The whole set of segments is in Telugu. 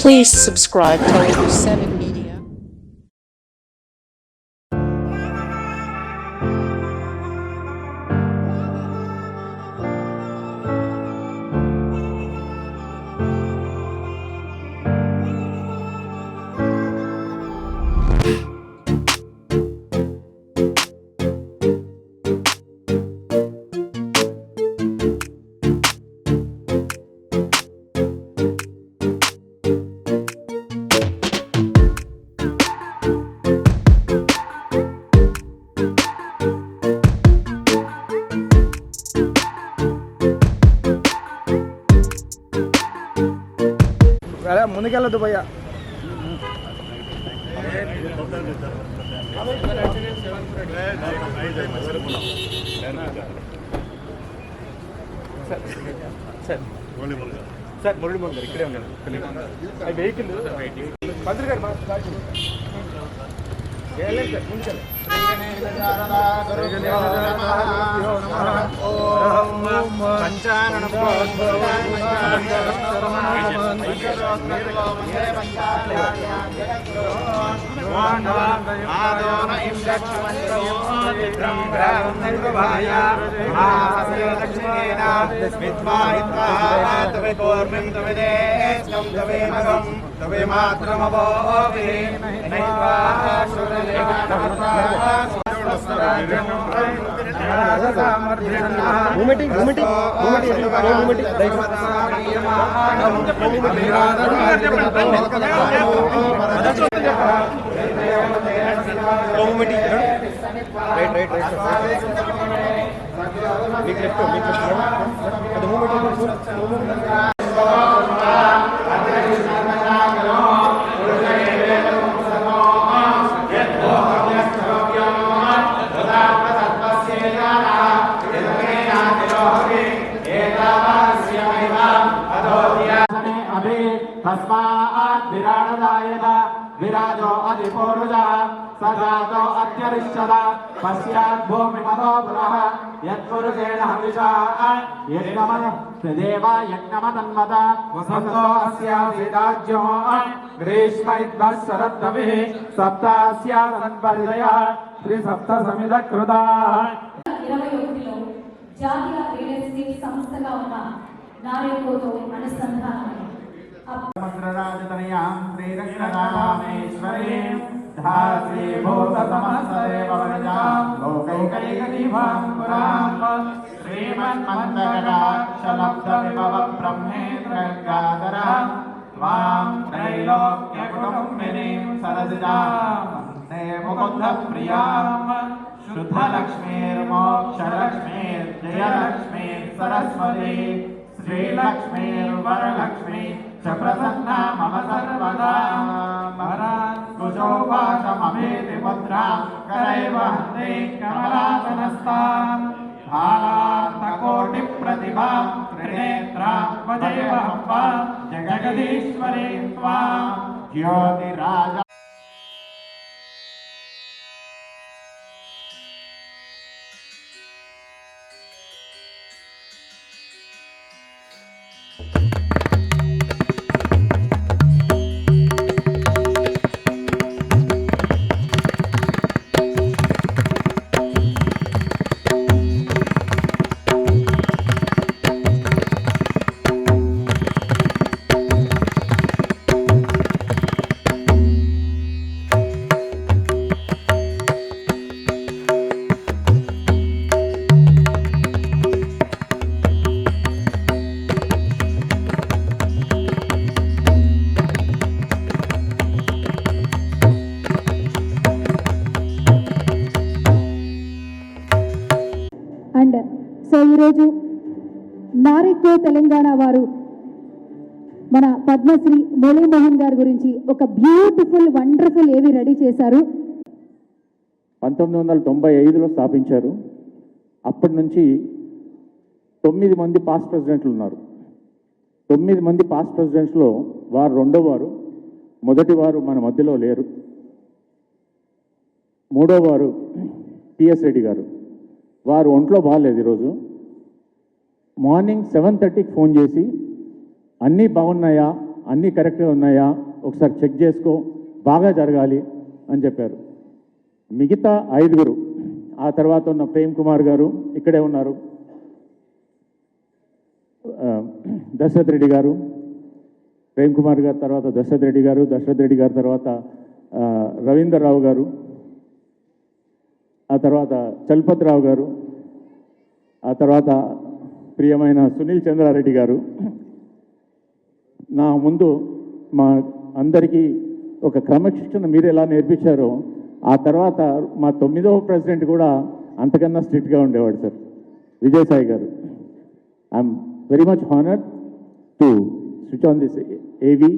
Please subscribe to Over 7 Media. ముందుకెళ్ళదు భయ్యా. సార్ మురళి మోహన్ గారు ఇక్కడే ఉన్నారు. వెహికల్ మంత్రి గారు ముందుకెళ్ళి विराजो अधिपूर्वजः सजातो अत्यरिष्यत पश्चात् भूमिमतो पुनः यत्पुरुषेण हविषा यज्ञमदेव यज्ञमतन्वत वसन्तो अस्यासीदाज्यो ग्रीष्म इद्वः शरद्रविः सप्तास्यासन्परिदयः त्रिसप्तसमिधकृताः 21లో జాతీయ రియల్ ఎస్టేట్ సంస్థగా ఉన్న నారేకోతో అనుసంధానమై మంత్రరాజతనయాం శ్రీరంగనామేశ్వరీం ధాసీభూతసమస్తదేవవరజాం లోకైకైకదీపాం పురాం శ్రీమన్మందకటాక్షలబ్ధవిభవ బ్రహ్మేంద్రగాధరాం త్వాం त्रैलोक्यकुटुम्बिनीं सरसिजां वन्दे मुकुन्दप्रियां शुद्धलक्ष्मीर्मोक्षलक्ष्मीर्जयलक्ष्मीर्सरस्वती श्रीलक्ष्मीर्वरलक्ष्मी च प्रसन्ना मम सर्वदा कुशोपाशमभेति मुद्रां करैव हन्ते कमलासनस्तां भालान्तकोटिप्रतिभां त्रिनेत्रां वदेवहं जगदीश्वरीं त्वां ज्योतिराज సో ఈరోజు నారెక్కో తెలంగాణ వారు మన పద్మశ్రీ మురళీమోహన్ గారి గురించి ఒక బ్యూటిఫుల్ వండర్ఫుల్ ఏవి రెడీ చేశారు. 1995లో స్థాపించారు. అప్పటి నుంచి 9 మంది పాస్ట్ ప్రెసిడెంట్లు ఉన్నారు. 9 మంది పాస్ట్ ప్రెసిడెంట్స్లో వారు రెండో వారు, మొదటి వారు మన మధ్యలో లేరు. మూడో వారు టిఎస్ రెడ్డి గారు. వారు ఒంట్లో బాగాలేదు. ఈరోజు మార్నింగ్ 7:30కి ఫోన్ చేసి అన్నీ బాగున్నాయా అన్నీ కరెక్ట్గా ఉన్నాయా ఒకసారి చెక్ చేసుకో, బాగా జరగాలి అని చెప్పారు. మిగతా 5 ఆ తర్వాత ఉన్న ప్రేమ్ కుమార్ గారు ఇక్కడే ఉన్నారు, దశరథ్ రెడ్డి గారు, ప్రేమ్ కుమార్ గారు తర్వాత దశరథ్ రెడ్డి గారు, దశరథ్ రెడ్డి గారి తర్వాత రవీందర్ రావు గారు, ఆ తర్వాత చలపతిరావు గారు, ఆ తర్వాత ప్రియమైన సునీల్ చంద్రారెడ్డి గారు. నా ముందు మా అందరికీ ఒక క్రమశిక్షణ మీరు ఎలా నేర్పించారో ఆ తర్వాత మా 9వ ప్రెసిడెంట్ కూడా అంతకన్నా స్ట్రిక్ట్గా ఉండేవాడు సార్, విజయసాయి గారు. I'm very much honoured to switch on this AV.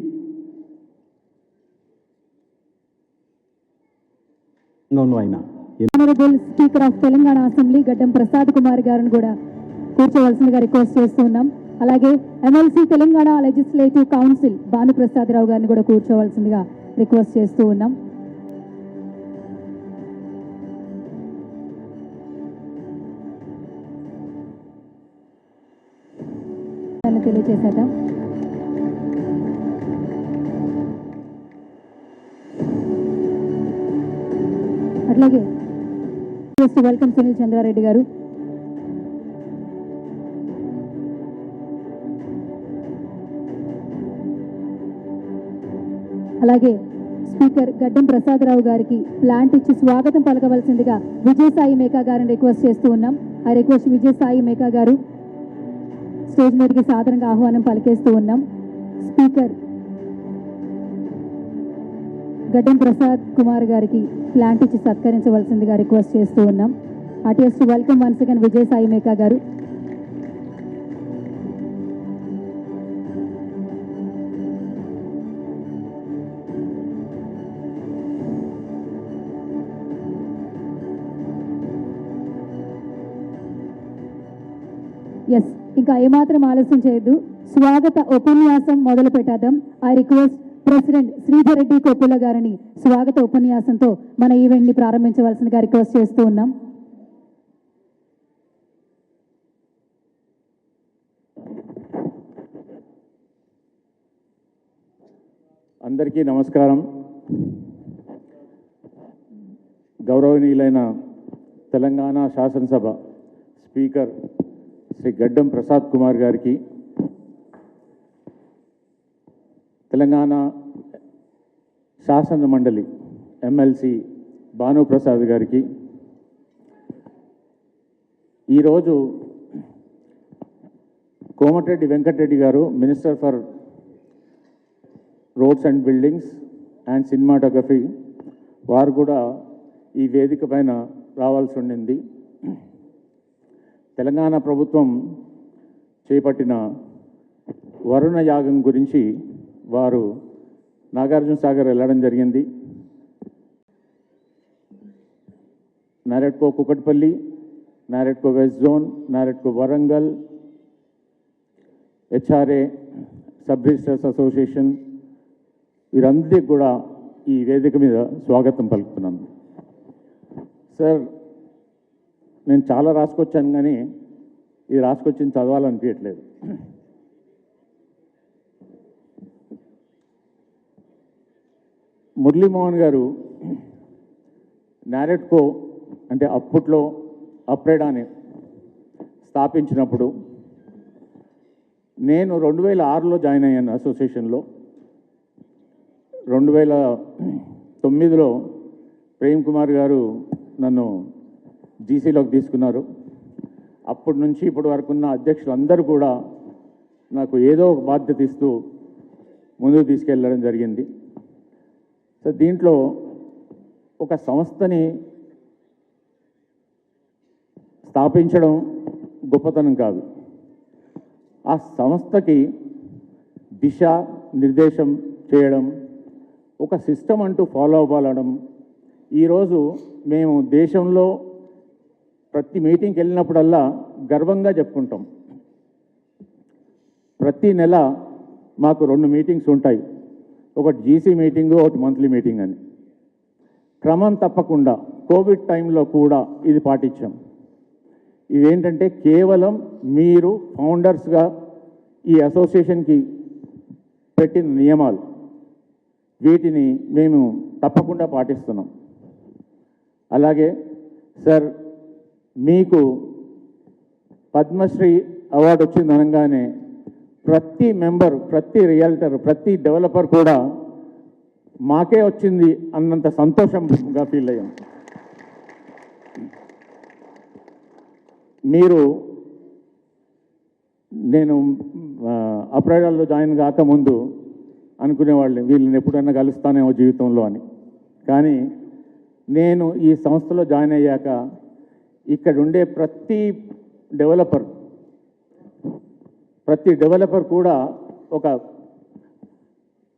Honourable speaker of Telangana assembly Gaddam Prasad Kumar గారిని కూడా కూర్చోవలసిందిగా రిక్వెస్ట్ చేస్తూ ఉన్నాం. అలాగే MLC Telangana legislative council Bhanuprasad Rao గారిని కూడా కూర్చోవలసిందిగా రిక్వెస్ట్ చేస్తూ ఉన్నాం. తెలియజేసేద్దాం. అట్లాగే వెల్కమ్ సునీల్ చంద్రారెడ్డి గారు. అలాగే స్పీకర్ గడ్డం ప్రసాదరావు గారికి ప్లాంట్ ఇచ్చి స్వాగతం పలకవలసిందిగా విజయసాయి మేకా గారిని రిక్వెస్ట్ చేస్తూ ఉన్నాం. ఐ రిక్వెస్ట్ విజయసాయి మేకా గారు స్టేజ్ మీదకి సాధారణంగా ఆహ్వానం పలికేస్తూ ఉన్నాం. స్పీకర్ గడ్డం ప్రసాద్ కుమార్ గారికి ప్లాంట్ ఇచ్చి సత్కరించవలసిందిగా రిక్వెస్ట్ చేస్తూ ఉన్నాం. RTS welcome once again Vijayasai Meka గారు. ఎస్, ఇంకా ఏమాత్రం ఆలస్యం చేయొద్దు, స్వాగత ఉపన్యాసం మొదలు పెట్టేద్దాం. I request president Sridhar Reddy Koppula గారిని స్వాగత ఉపన్యాసంతో మన ఈవెంట్ ని ప్రారంభించవలసిందిగా రిక్వెస్ట్ చేస్తూ ఉన్నాం. అందరికీ నమస్కారం. గౌరవనీయులైన తెలంగాణ శాసనసభ స్పీకర్ శ్రీ గడ్డం ప్రసాద్ కుమార్ గారికి, తెలంగాణ శాసన మండలి ఎమ్మెల్సీ భానుప్రసాద్ గారికి, ఈరోజు కోమటిరెడ్డి వెంకటరెడ్డి గారు minister for roads and buildings and cinematography వారు కూడా ఈ వేదిక పైన రావాల్సి ఉండింది. తెలంగాణ ప్రభుత్వం చేపట్టిన వరుణ యాగం గురించి వారు నాగార్జున సాగర్ వెళ్ళడం జరిగింది. NAREDCO Kukatpally, NAREDCO west zone, NAREDCO Warangal, HRA, sub registers association వీరందరికీ కూడా ఈ వేదిక మీద స్వాగతం పలుకుతున్నాను. సార్, నేను చాలా రాసుకొచ్చాను కానీ ఇది రాసుకొచ్చింది చదవాలనిపించట్లేదు. మురళీమోహన్ గారు నారెడ్కో అంటే అప్పట్లో అప్రేడాని స్థాపించినప్పుడు నేను 2006లో జాయిన్ అయ్యాను అసోసియేషన్లో. 2009లో ప్రేమ్ కుమార్ గారు నన్ను జీసీలోకి తీసుకున్నారు. అప్పటి నుంచి ఇప్పటి వరకు ఉన్న అధ్యక్షులందరూ కూడా నాకు ఏదో ఒక బాధ్యత ఇస్తూ ముందుకు తీసుకెళ్ళడం జరిగింది. సో దీంట్లో ఒక సంస్థని స్థాపించడం గొప్పతనం కాదు, ఆ సంస్థకి దిశ నిర్దేశం చేయడం, ఒక సిస్టమ్ అంటూ ఫాలో అవ్వడం. ఈరోజు మేము దేశంలో ప్రతి మీటింగ్కి వెళ్ళినప్పుడల్లా గర్వంగా చెప్పుకుంటాం. ప్రతి నెల మాకు 2 మీటింగ్స్ ఉంటాయి, ఒకటి జీసీ మీటింగు, ఒకటి మంత్లీ మీటింగ్ అని. క్రమం తప్పకుండా కోవిడ్ టైంలో కూడా ఇది పాటించాం. ఇవేంటంటే కేవలం మీరు ఫౌండర్స్గా ఈ అసోసియేషన్కి పెట్టిన నియమాలు వీటిని మేము తప్పకుండా పాటిస్తున్నాం. అలాగే సార్ మీకు పద్మశ్రీ అవార్డు వచ్చింది అనగానే ప్రతి మెంబర్, ప్రతి రియల్టర్, ప్రతి డెవలపర్ కూడా మాకే వచ్చింది అన్నంత సంతోషంగా ఫీల్ అయ్యాం. మీరు నేను అప్రైడల్లో జాయిన్ కాకముందు అనుకునేవాళ్ళని వీళ్ళని ఎప్పుడైనా కలుస్తానేమో జీవితంలో అని. కానీ నేను ఈ సంస్థలో జాయిన్ అయ్యాక ఇక్కడ ఉండే ప్రతి డెవలపర్ కూడా ఒక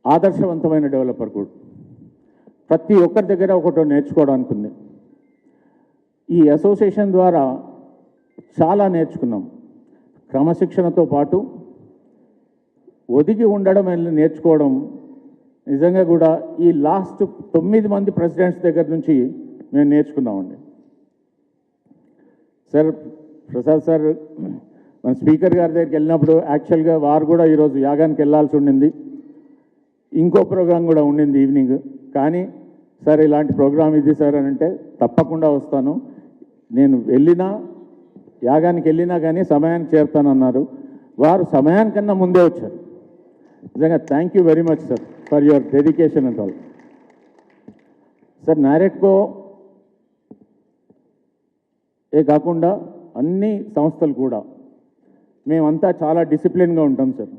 ఆదర్శవంతమైన డెవలపర్ కూడా. ప్రతి ఒక్కరి దగ్గర ఒకటో నేర్చుకోవడానికి ఉంది. ఈ అసోసియేషన్ ద్వారా చాలా నేర్చుకున్నాం. క్రమశిక్షణతో పాటు ఒదిగి ఉండడం నేర్చుకోవడం నిజంగా కూడా ఈ లాస్ట్ 9 మంది ప్రెసిడెంట్స్ దగ్గర నుంచి మేము నేర్చుకున్నామండి. సార్ ప్రసాద్ సార్ మన స్పీకర్ గారి దగ్గరికి వెళ్ళినప్పుడు యాక్చువల్గా వారు కూడా ఈరోజు యాగానికి వెళ్ళాల్సి ఉండింది. ఇంకో ప్రోగ్రాం కూడా ఉండింది ఈవినింగ్. కానీ సార్ ఇలాంటి ప్రోగ్రాం ఇది సార్ అని అంటే తప్పకుండా వస్తాను, నేను వెళ్ళినా యాగానికి వెళ్ళినా కానీ సమయానికి చేరుతానన్నారు. వారు సమయానికన్నా ముందే వచ్చారు. నిజంగా thank you very much sir for your dedication and all. Sir NAREDCO ఏ కాకుండా అన్ని సంస్థలు కూడా మేమంతా చాలా డిసిప్లిన్గా ఉంటాం సార్.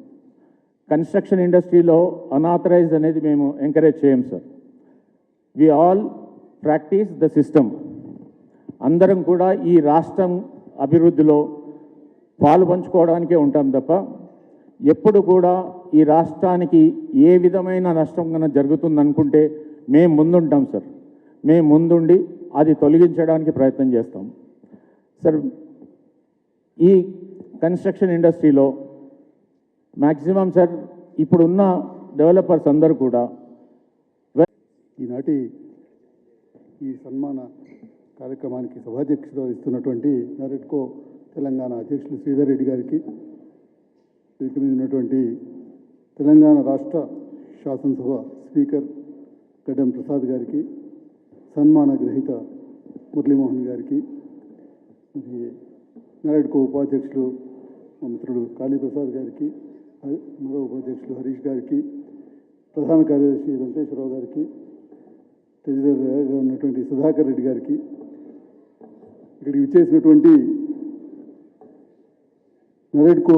కన్స్ట్రక్షన్ ఇండస్ట్రీలో అన్ఆథరైజ్డ్ అనేది మేము ఎంకరేజ్ చేయం sir. We all practice the system. అందరం కూడా ఈ రాష్ట్రం అభివృద్ధిలో పాలు పంచుకోవడానికే ఉంటాం తప్ప ఎప్పుడు కూడా ఈ రాష్ట్రానికి ఏ విధమైన నష్టం కన్నా జరుగుతుందనుకుంటే మేము ముందుంటాం సార్. మేము ముందుండి అది తొలగించడానికి ప్రయత్నం చేస్తాం సార్. ఈ కన్స్ట్రక్షన్ ఇండస్ట్రీలో మ్యాక్సిమం సార్ ఇప్పుడున్న డెవలపర్స్ అందరూ కూడా ఈనాటి ఈ సన్మాన కార్యక్రమానికి సభాధ్యక్షత వహిస్తున్నటువంటి నారెట్కో తెలంగాణ అధ్యక్షులు శ్రీధర్ రెడ్డి గారికి, వేదిక మీద ఉన్నటువంటి తెలంగాణ రాష్ట్ర శాసనసభ స్పీకర్ గడ్డం ప్రసాద్ గారికి, సన్మాన గ్రహీత మురళీమోహన్ గారికి, మరి నారెట్కో ఉపాధ్యక్షులు మా మిత్రుడు కాళీప్రసాద్ గారికి, మరో ఉపాధ్యక్షులు హరీష్ గారికి, ప్రధాన కార్యదర్శి వెంకటేశ్వరరావు గారికి, ట్రెజరర్గా ఉన్నటువంటి సుధాకర్ రెడ్డి గారికి, ఇక్కడికి విచ్చేసినటువంటి నారెట్కో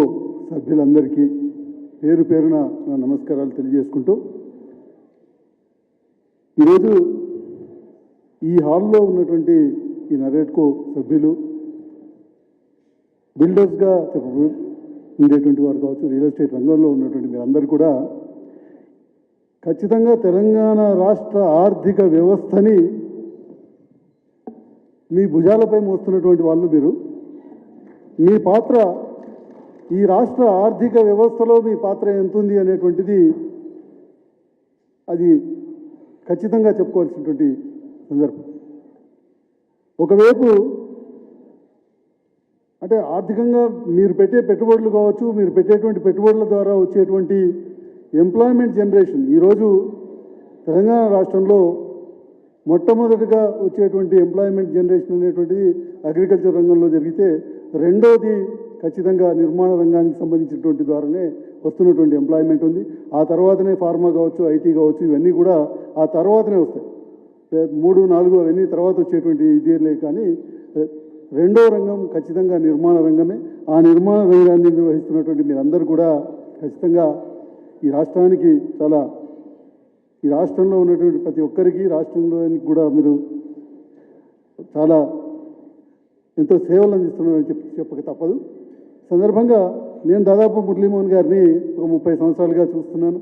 సభ్యులందరికీ పేరు పేరున నా నమస్కారాలు తెలియజేసుకుంటూ, ఈరోజు ఈ హాల్లో ఉన్నటువంటి ఈ నారెట్కో సభ్యులు బిల్డర్స్గా ఉండేటువంటి వారు కావచ్చు, రియల్ ఎస్టేట్ రంగంలో ఉన్నటువంటి మీరందరూ కూడా ఖచ్చితంగా తెలంగాణ రాష్ట్ర ఆర్థిక వ్యవస్థని మీ భుజాలపై మోస్తున్నటువంటి వాళ్ళు మీరు. మీ పాత్ర ఈ రాష్ట్ర ఆర్థిక వ్యవస్థలో మీ పాత్ర ఎంతుంది అనేటువంటిది అది ఖచ్చితంగా చెప్పుకోవాల్సినటువంటి సందర్భం. ఒకవైపు అంటే ఆర్థికంగా మీరు పెట్టే పెట్టుబడులు కావచ్చు, మీరు పెట్టేటువంటి పెట్టుబడుల ద్వారా వచ్చేటువంటి ఎంప్లాయ్మెంట్ జనరేషన్, ఈరోజు తెలంగాణ రాష్ట్రంలో మొట్టమొదటిగా వచ్చేటువంటి ఎంప్లాయ్మెంట్ జనరేషన్ అనేటువంటిది అగ్రికల్చర్ రంగంలో జరిగితే, రెండోది ఖచ్చితంగా నిర్మాణ రంగానికి సంబంధించినటువంటి ద్వారానే వస్తున్నటువంటి ఎంప్లాయ్మెంట్ ఉంది. ఆ తర్వాతనే ఫార్మా కావచ్చు, ఐటీ కావచ్చు, ఇవన్నీ కూడా ఆ తర్వాతనే వస్తాయి. 3, 4 అవన్నీ తర్వాత వచ్చేటువంటి ఇదేలే. కానీ రెండో రంగం ఖచ్చితంగా నిర్మాణ రంగమే. ఆ నిర్మాణ రంగాన్ని నిర్వహిస్తున్నటువంటి మీరందరూ కూడా ఖచ్చితంగా ఈ రాష్ట్రానికి ఈ రాష్ట్రంలో ఉన్నటువంటి ప్రతి ఒక్కరికి, రాష్ట్రంలోనికి కూడా మీరు చాలా ఎంతో సేవలు అందిస్తున్నారని చెప్పక తప్పదు. సందర్భంగా నేను దాదాపు మురళీమోహన్ గారిని ఒక 30 సంవత్సరాలుగా చూస్తున్నాను.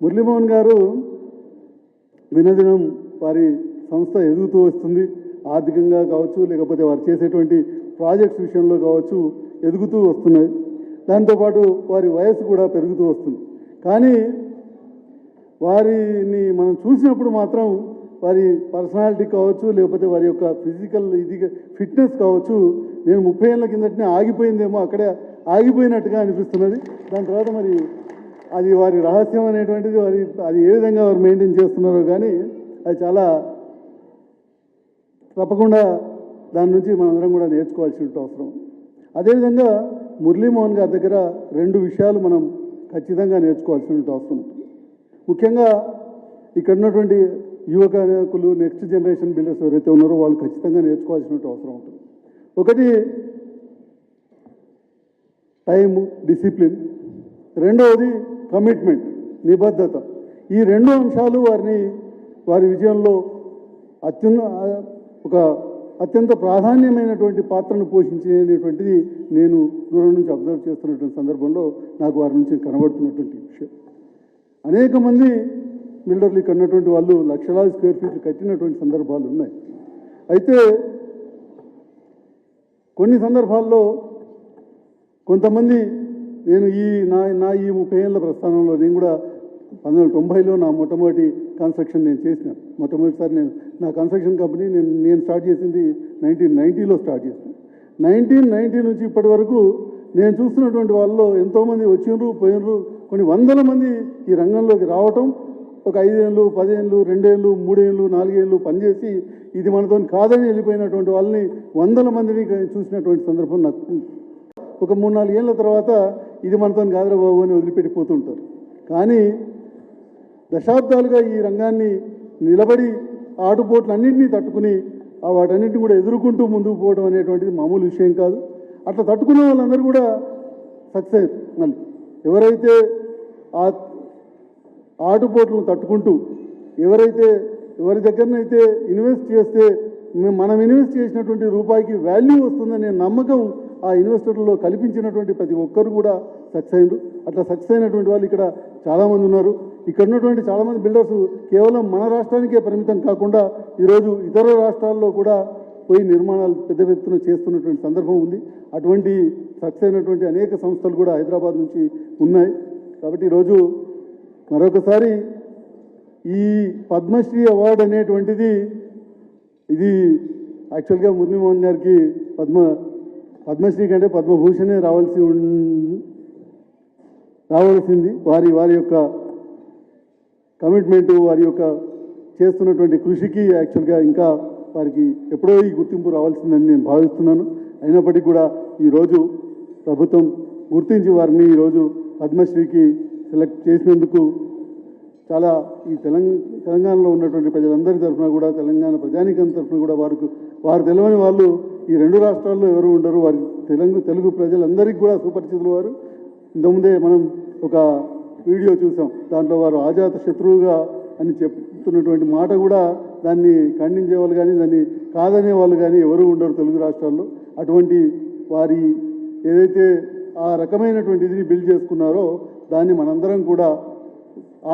మురళీమోహన్ గారు దినదినం వారి సంస్థ ఎదుగుతూ వస్తుంది. ఆర్థికంగా కావచ్చు, లేకపోతే వారు చేసేటువంటి ప్రాజెక్ట్స్ విషయంలో కావచ్చు ఎదుగుతూ వస్తున్నాయి. దాంతోపాటు వారి వయసు కూడా పెరుగుతూ వస్తుంది. కానీ వారిని మనం చూసినప్పుడు మాత్రం వారి పర్సనాలిటీ కావచ్చు, లేకపోతే వారి యొక్క ఫిజికల్ ఫిట్నెస్ కావచ్చు, నేను 30 ఏళ్ళ కిందటనే ఆగిపోయిందేమో, అక్కడే ఆగిపోయినట్టుగా అనిపిస్తున్నది. దాని తర్వాత మరి అది వారి రహస్యం అనేటువంటిది అది ఏ విధంగా వారు మెయింటైన్ చేస్తున్నారో కానీ అది చాలా తప్పకుండా దాని నుంచి మనందరం కూడా నేర్చుకోవాల్సిన అవసరం. అదేవిధంగా మురళీమోహన్ గారి దగ్గర 2 విషయాలు మనం ఖచ్చితంగా నేర్చుకోవాల్సిన అవసరం. ముఖ్యంగా ఇక్కడ ఉన్నటువంటి యువకులు నెక్స్ట్ జనరేషన్ బిల్డర్స్ ఎవరైతే ఉన్నారో వాళ్ళు ఖచ్చితంగా నేర్చుకోవాల్సిన అవసరం ఉంటుంది. ఒకటి టైము, డిసిప్లిన్. రెండవది కమిట్మెంట్, నిబద్ధత. ఈ 2 అంశాలు వారి విజయంలో అత్యంత ప్రాధాన్యమైనటువంటి పాత్రను పోషించేటువంటిది నేను దూరం నుంచి అబ్జర్వ్ చేస్తున్నటువంటి సందర్భంలో నాకు వారి నుంచి కనబడుతున్నటువంటి విషయం. అనేక మంది బిల్డర్లు ఇక్కడ ఉన్నటువంటి వాళ్ళు లక్షలాది స్క్వేర్ ఫీట్లు కట్టినటువంటి సందర్భాలు ఉన్నాయి. అయితే కొన్ని సందర్భాల్లో కొంతమంది నేను ఈ 30 ఏళ్ళ ప్రస్థానంలో నేను కూడా 1990లో నా మొట్టమొదటి కన్స్ట్రక్షన్ నేను చేసినాను. మొట్టమొదటిసారి నా కన్స్ట్రక్షన్ కంపెనీ నేను స్టార్ట్ చేసింది 1990లో స్టార్ట్ చేశాను. 1990 నుంచి ఇప్పటి వరకు నేను చూస్తున్నటువంటి వాళ్ళలో ఎంతోమంది వచ్చిండ్రు పోయినరు. కొన్ని వందల మంది ఈ రంగంలోకి రావటం, ఒక 5 ఏళ్ళు 10 ఏళ్ళు 2 ఏళ్ళు 3 ఏళ్ళు 4 ఏళ్ళు పనిచేసి ఇది మనతో కాదని వెళ్ళిపోయినటువంటి వాళ్ళని వందల మందిని చూసినటువంటి సందర్భం నాకు. ఒక 3-4 ఏళ్ళ తర్వాత ఇది మనతో కాదురా బాబు అని వదిలిపెట్టిపోతుంటారు. కానీ దశాబ్దాలుగా ఈ రంగాన్ని నిలబడి ఆటుపోట్లన్నింటినీ తట్టుకుని వాటన్నింటినీ కూడా ఎదుర్కొంటూ ముందుకు పోవడం అనేటువంటిది మామూలు విషయం కాదు. అట్లా తట్టుకునే వాళ్ళందరూ కూడా సక్సెస్. మళ్ళీ ఎవరైతే ఆ ఆటుపోట్లను తట్టుకుంటూ ఎవరి దగ్గరనైతే ఇన్వెస్ట్ చేస్తే మనం ఇన్వెస్ట్ చేసినటువంటి రూపాయికి వాల్యూ వస్తుందనే నమ్మకం ఆ ఇన్వెస్టర్లలో కల్పించినటువంటి ప్రతి ఒక్కరు కూడా సక్సెస్ అయ్యారు. అట్లా సక్సెస్ అయినటువంటి వాళ్ళు ఇక్కడ చాలామంది ఉన్నారు. ఇక్కడ ఉన్నటువంటి చాలామంది బిల్డర్స్ కేవలం మన రాష్ట్రానికే పరిమితం కాకుండా ఈరోజు ఇతర రాష్ట్రాల్లో కూడా పోయి నిర్మాణాలు పెద్ద ఎత్తున చేస్తున్నటువంటి సందర్భం ఉంది. అటువంటి సక్సెస్ అయినటువంటి అనేక సంస్థలు కూడా హైదరాబాద్ నుంచి ఉన్నాయి. కాబట్టి ఈరోజు మరొకసారి ఈ పద్మశ్రీ అవార్డు అనేటువంటిది ఇది యాక్చువల్గా మురళీమోహన్ గారికి పద్మశ్రీ కంటే పద్మభూషణే రావాల్సింది. వారి యొక్క కమిట్మెంటు, వారి యొక్క చేస్తున్నటువంటి కృషికి యాక్చువల్గా ఇంకా వారికి ఎప్పుడో ఈ గుర్తింపు రావాల్సిందని నేను భావిస్తున్నాను. అయినప్పటికీ కూడా ఈరోజు ప్రభుత్వం గుర్తించి వారిని ఈరోజు పద్మశ్రీకి సెలెక్ట్ చేసినందుకు చాలా ఈ తెలంగాణలో ఉన్నటువంటి ప్రజలందరి తరఫున కూడా, తెలంగాణ ప్రజానీకం తరఫున కూడా వారు తెలియని వాళ్ళు ఈ 2 రాష్ట్రాల్లో ఎవరు ఉండరు. వారి తెలుగు ప్రజలందరికీ కూడా సుపరిచితులు వారు. ఇంతకుముందే మనం ఒక వీడియో చూసాం. దాంట్లో వారు ఆజాత శత్రువుగా అని చెప్తున్నటువంటి మాట కూడా దాన్ని ఖండించే వాళ్ళు కానీ దాన్ని కాదనే వాళ్ళు కానీ ఎవరు ఉండరు తెలుగు రాష్ట్రాల్లో. అటువంటి వారి ఏదైతే ఆ రకమైనటువంటి ఇదిని బిల్డ్ చేసుకున్నారో దాన్ని మనందరం కూడా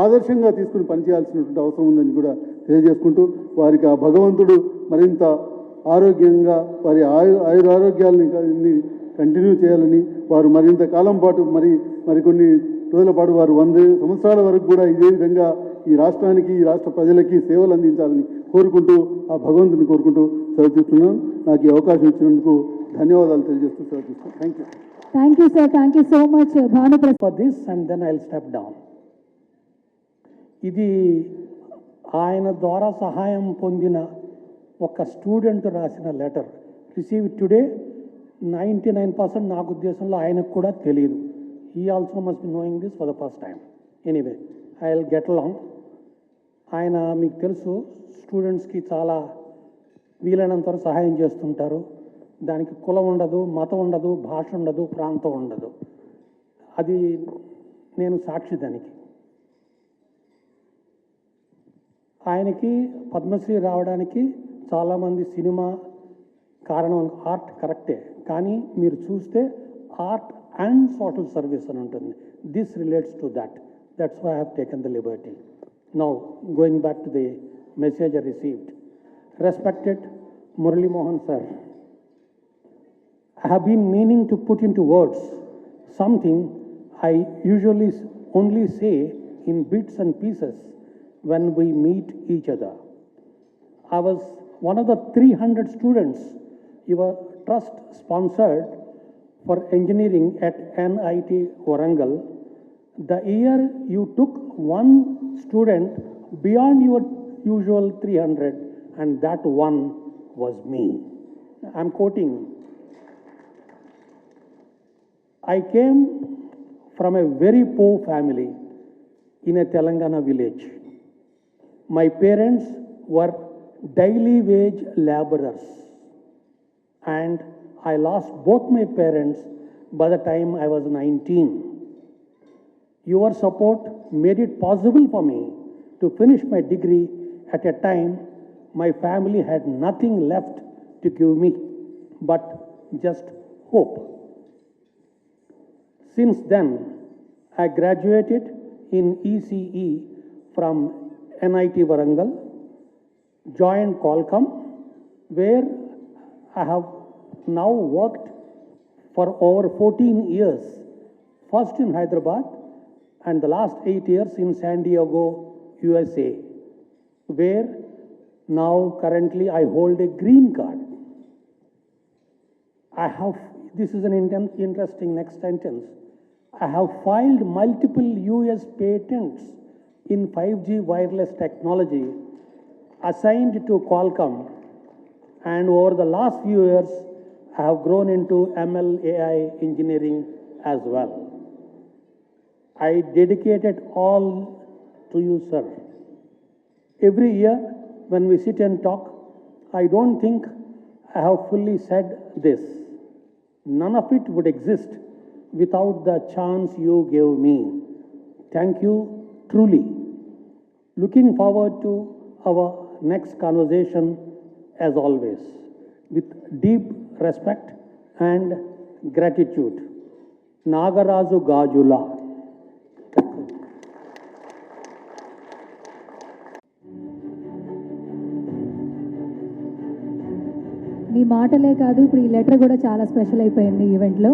ఆదర్శంగా తీసుకుని పనిచేయాల్సినటువంటి అవసరం ఉందని కూడా తెలియజేసుకుంటూ, వారికి ఆ భగవంతుడు మరింత ఆరోగ్యంగా వారి ఆరోగ్యాలని కంటిన్యూ చేయాలని, వారు మరింత కాలం పాటు మరికొన్ని రోజుల పాటు వారు 100 సంవత్సరాల వరకు కూడా ఇదే విధంగా ఈ రాష్ట్రానికి, ఈ రాష్ట్ర ప్రజలకి సేవలు అందించాలని కోరుకుంటూ, ఆ భగవంతుని కోరుకుంటూ సెలవుస్తున్నాను. నాకు ఈ అవకాశం ఇచ్చినందుకు ధన్యవాదాలు తెలియజేస్తూ సెలవుస్తున్నాను. Thank you sir. Thank you so much Bhanuprasad. for this and then I'll step down. ఇది ఆయన ద్వారా సహాయం పొందిన ఒక స్టూడెంట్ రాసిన లెటర్. Receive today. 99% నాకు ఉద్దేశంలో ఆయనకు కూడా తెలియదు. He also must be knowing this for the first time. Anyway I will get along. ఆయన మీకు తెలుసు స్టూడెంట్స్కి చాలా వీలైనంత వరకు సహాయం చేస్తుంటారు. దానికి కులం ఉండదు, మతం ఉండదు, భాష ఉండదు, ప్రాంతం ఉండదు. అది నేను సాక్షి దానికి. ఆయనకి పద్మశ్రీ రావడానికి చాలామంది సినిమా కారణం, ఆర్ట్ కరెక్టే, కానీ మీరు చూస్తే ఆర్ట్ అండ్ సోషల్ సర్వీస్ అని ఉంటుంది. This relates to that. That's why I have taken the liberty. Now going back to the message I received. Respected Murali Mohan sir, I have been meaning to put into words something I usually only say in bits and pieces when we meet each other. I was one of the 300 students your trust sponsored for engineering at NIT Warangal The year you took one student beyond your usual 300, and that one was me. I'm quoting. I came from a very poor family in a Telangana village. My parents were daily wage laborers, and I lost both my parents by the time I was 19. Your support made it possible for me to finish my degree at a time my family had nothing left to give me but just hope. Since then, I graduated in ECE from NIT Warangal, joined Qualcomm, where I have now worked for over 14 years, first in Hyderabad and the last 8 years in San Diego, USA, where now currently I hold a green card. This is an interesting next sentence. I have filed multiple US patents in 5G wireless technology assigned to Qualcomm, and over the last few years, I have grown into ML AI engineering as well. I dedicate it all to you, sir. Every year, when we sit and talk, I don't think I have fully said this. None of it would exist without the chance you gave me. Thank you truly. Looking forward to our next conversation as always, with deep respect and gratitude. Nagaraju Gajula. మీ మాటలే కాదు, ఇప్పుడు ఈ లెటర్ కూడా చాలా స్పెషల్ అయిపోయింది ఈ ఈవెంట్లో.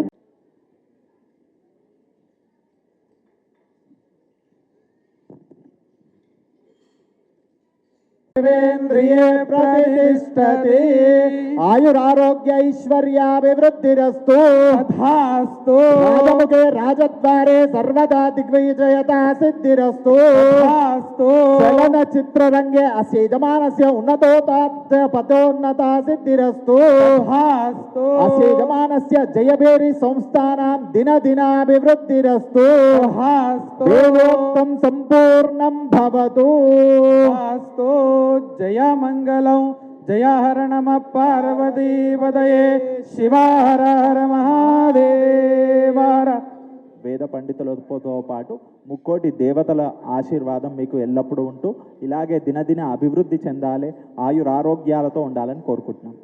దేవేంద్రియే ప్రతిష్టతే ఆయురారోగ్యైశ్వర్యాభివృద్ధిరస్తు తథాస్తు రాజముఖే రాజద్వారే సర్వదా దిగ్విజయతా సిద్ధిరస్తు తథాస్తు చలన చిత్రరంగే అస్య యజమానస్య ఉన్నతోతాత్ పదోన్నతా సిద్ధిరస్తు తథాస్తు అస్య యజమానస్య జయభేరి సంస్థానాం దినదినాభివృద్ధిరస్తు తథాస్తు వేదోక్తం సంపూర్ణం భవతు తథాస్తు జయ మంగళం జయ హర నమ పార్వతీపదయే శివ హర హర మహాదేవ. వేద పండితులతో పాటు ముక్కోటి దేవతల ఆశీర్వాదం మీకు ఎల్లప్పుడూ ఉంటూ ఇలాగే దినదిన అభివృద్ధి చెందాలి, ఆయురారోగ్యాలతో ఉండాలని కోరుకుంటున్నాం.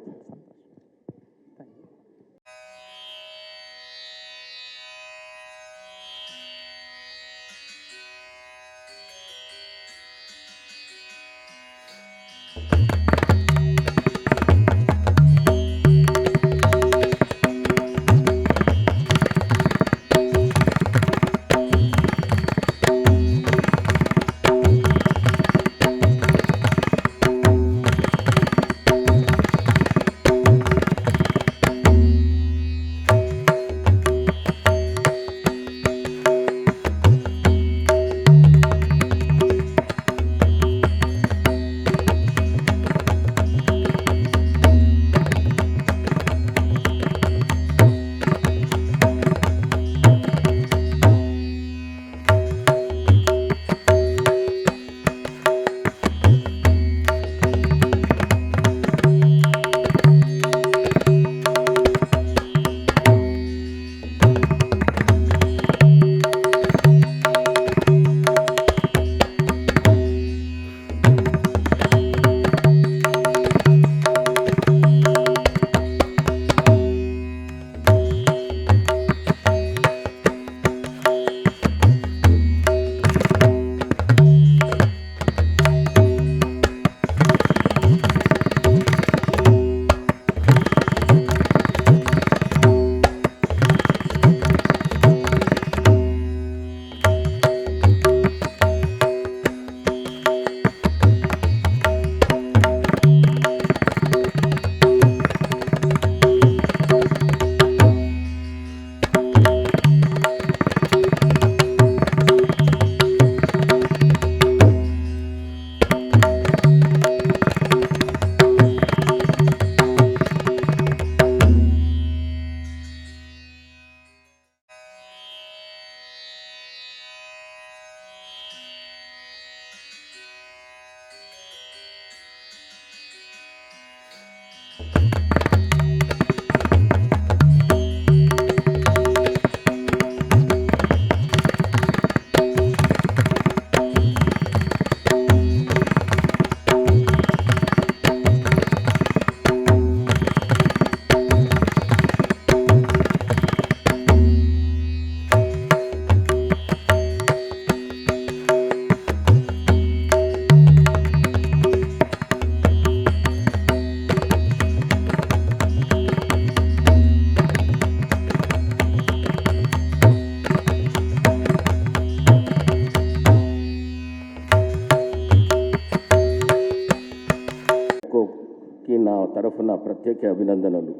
నా తరఫున ప్రత్యేక అభినందనలు.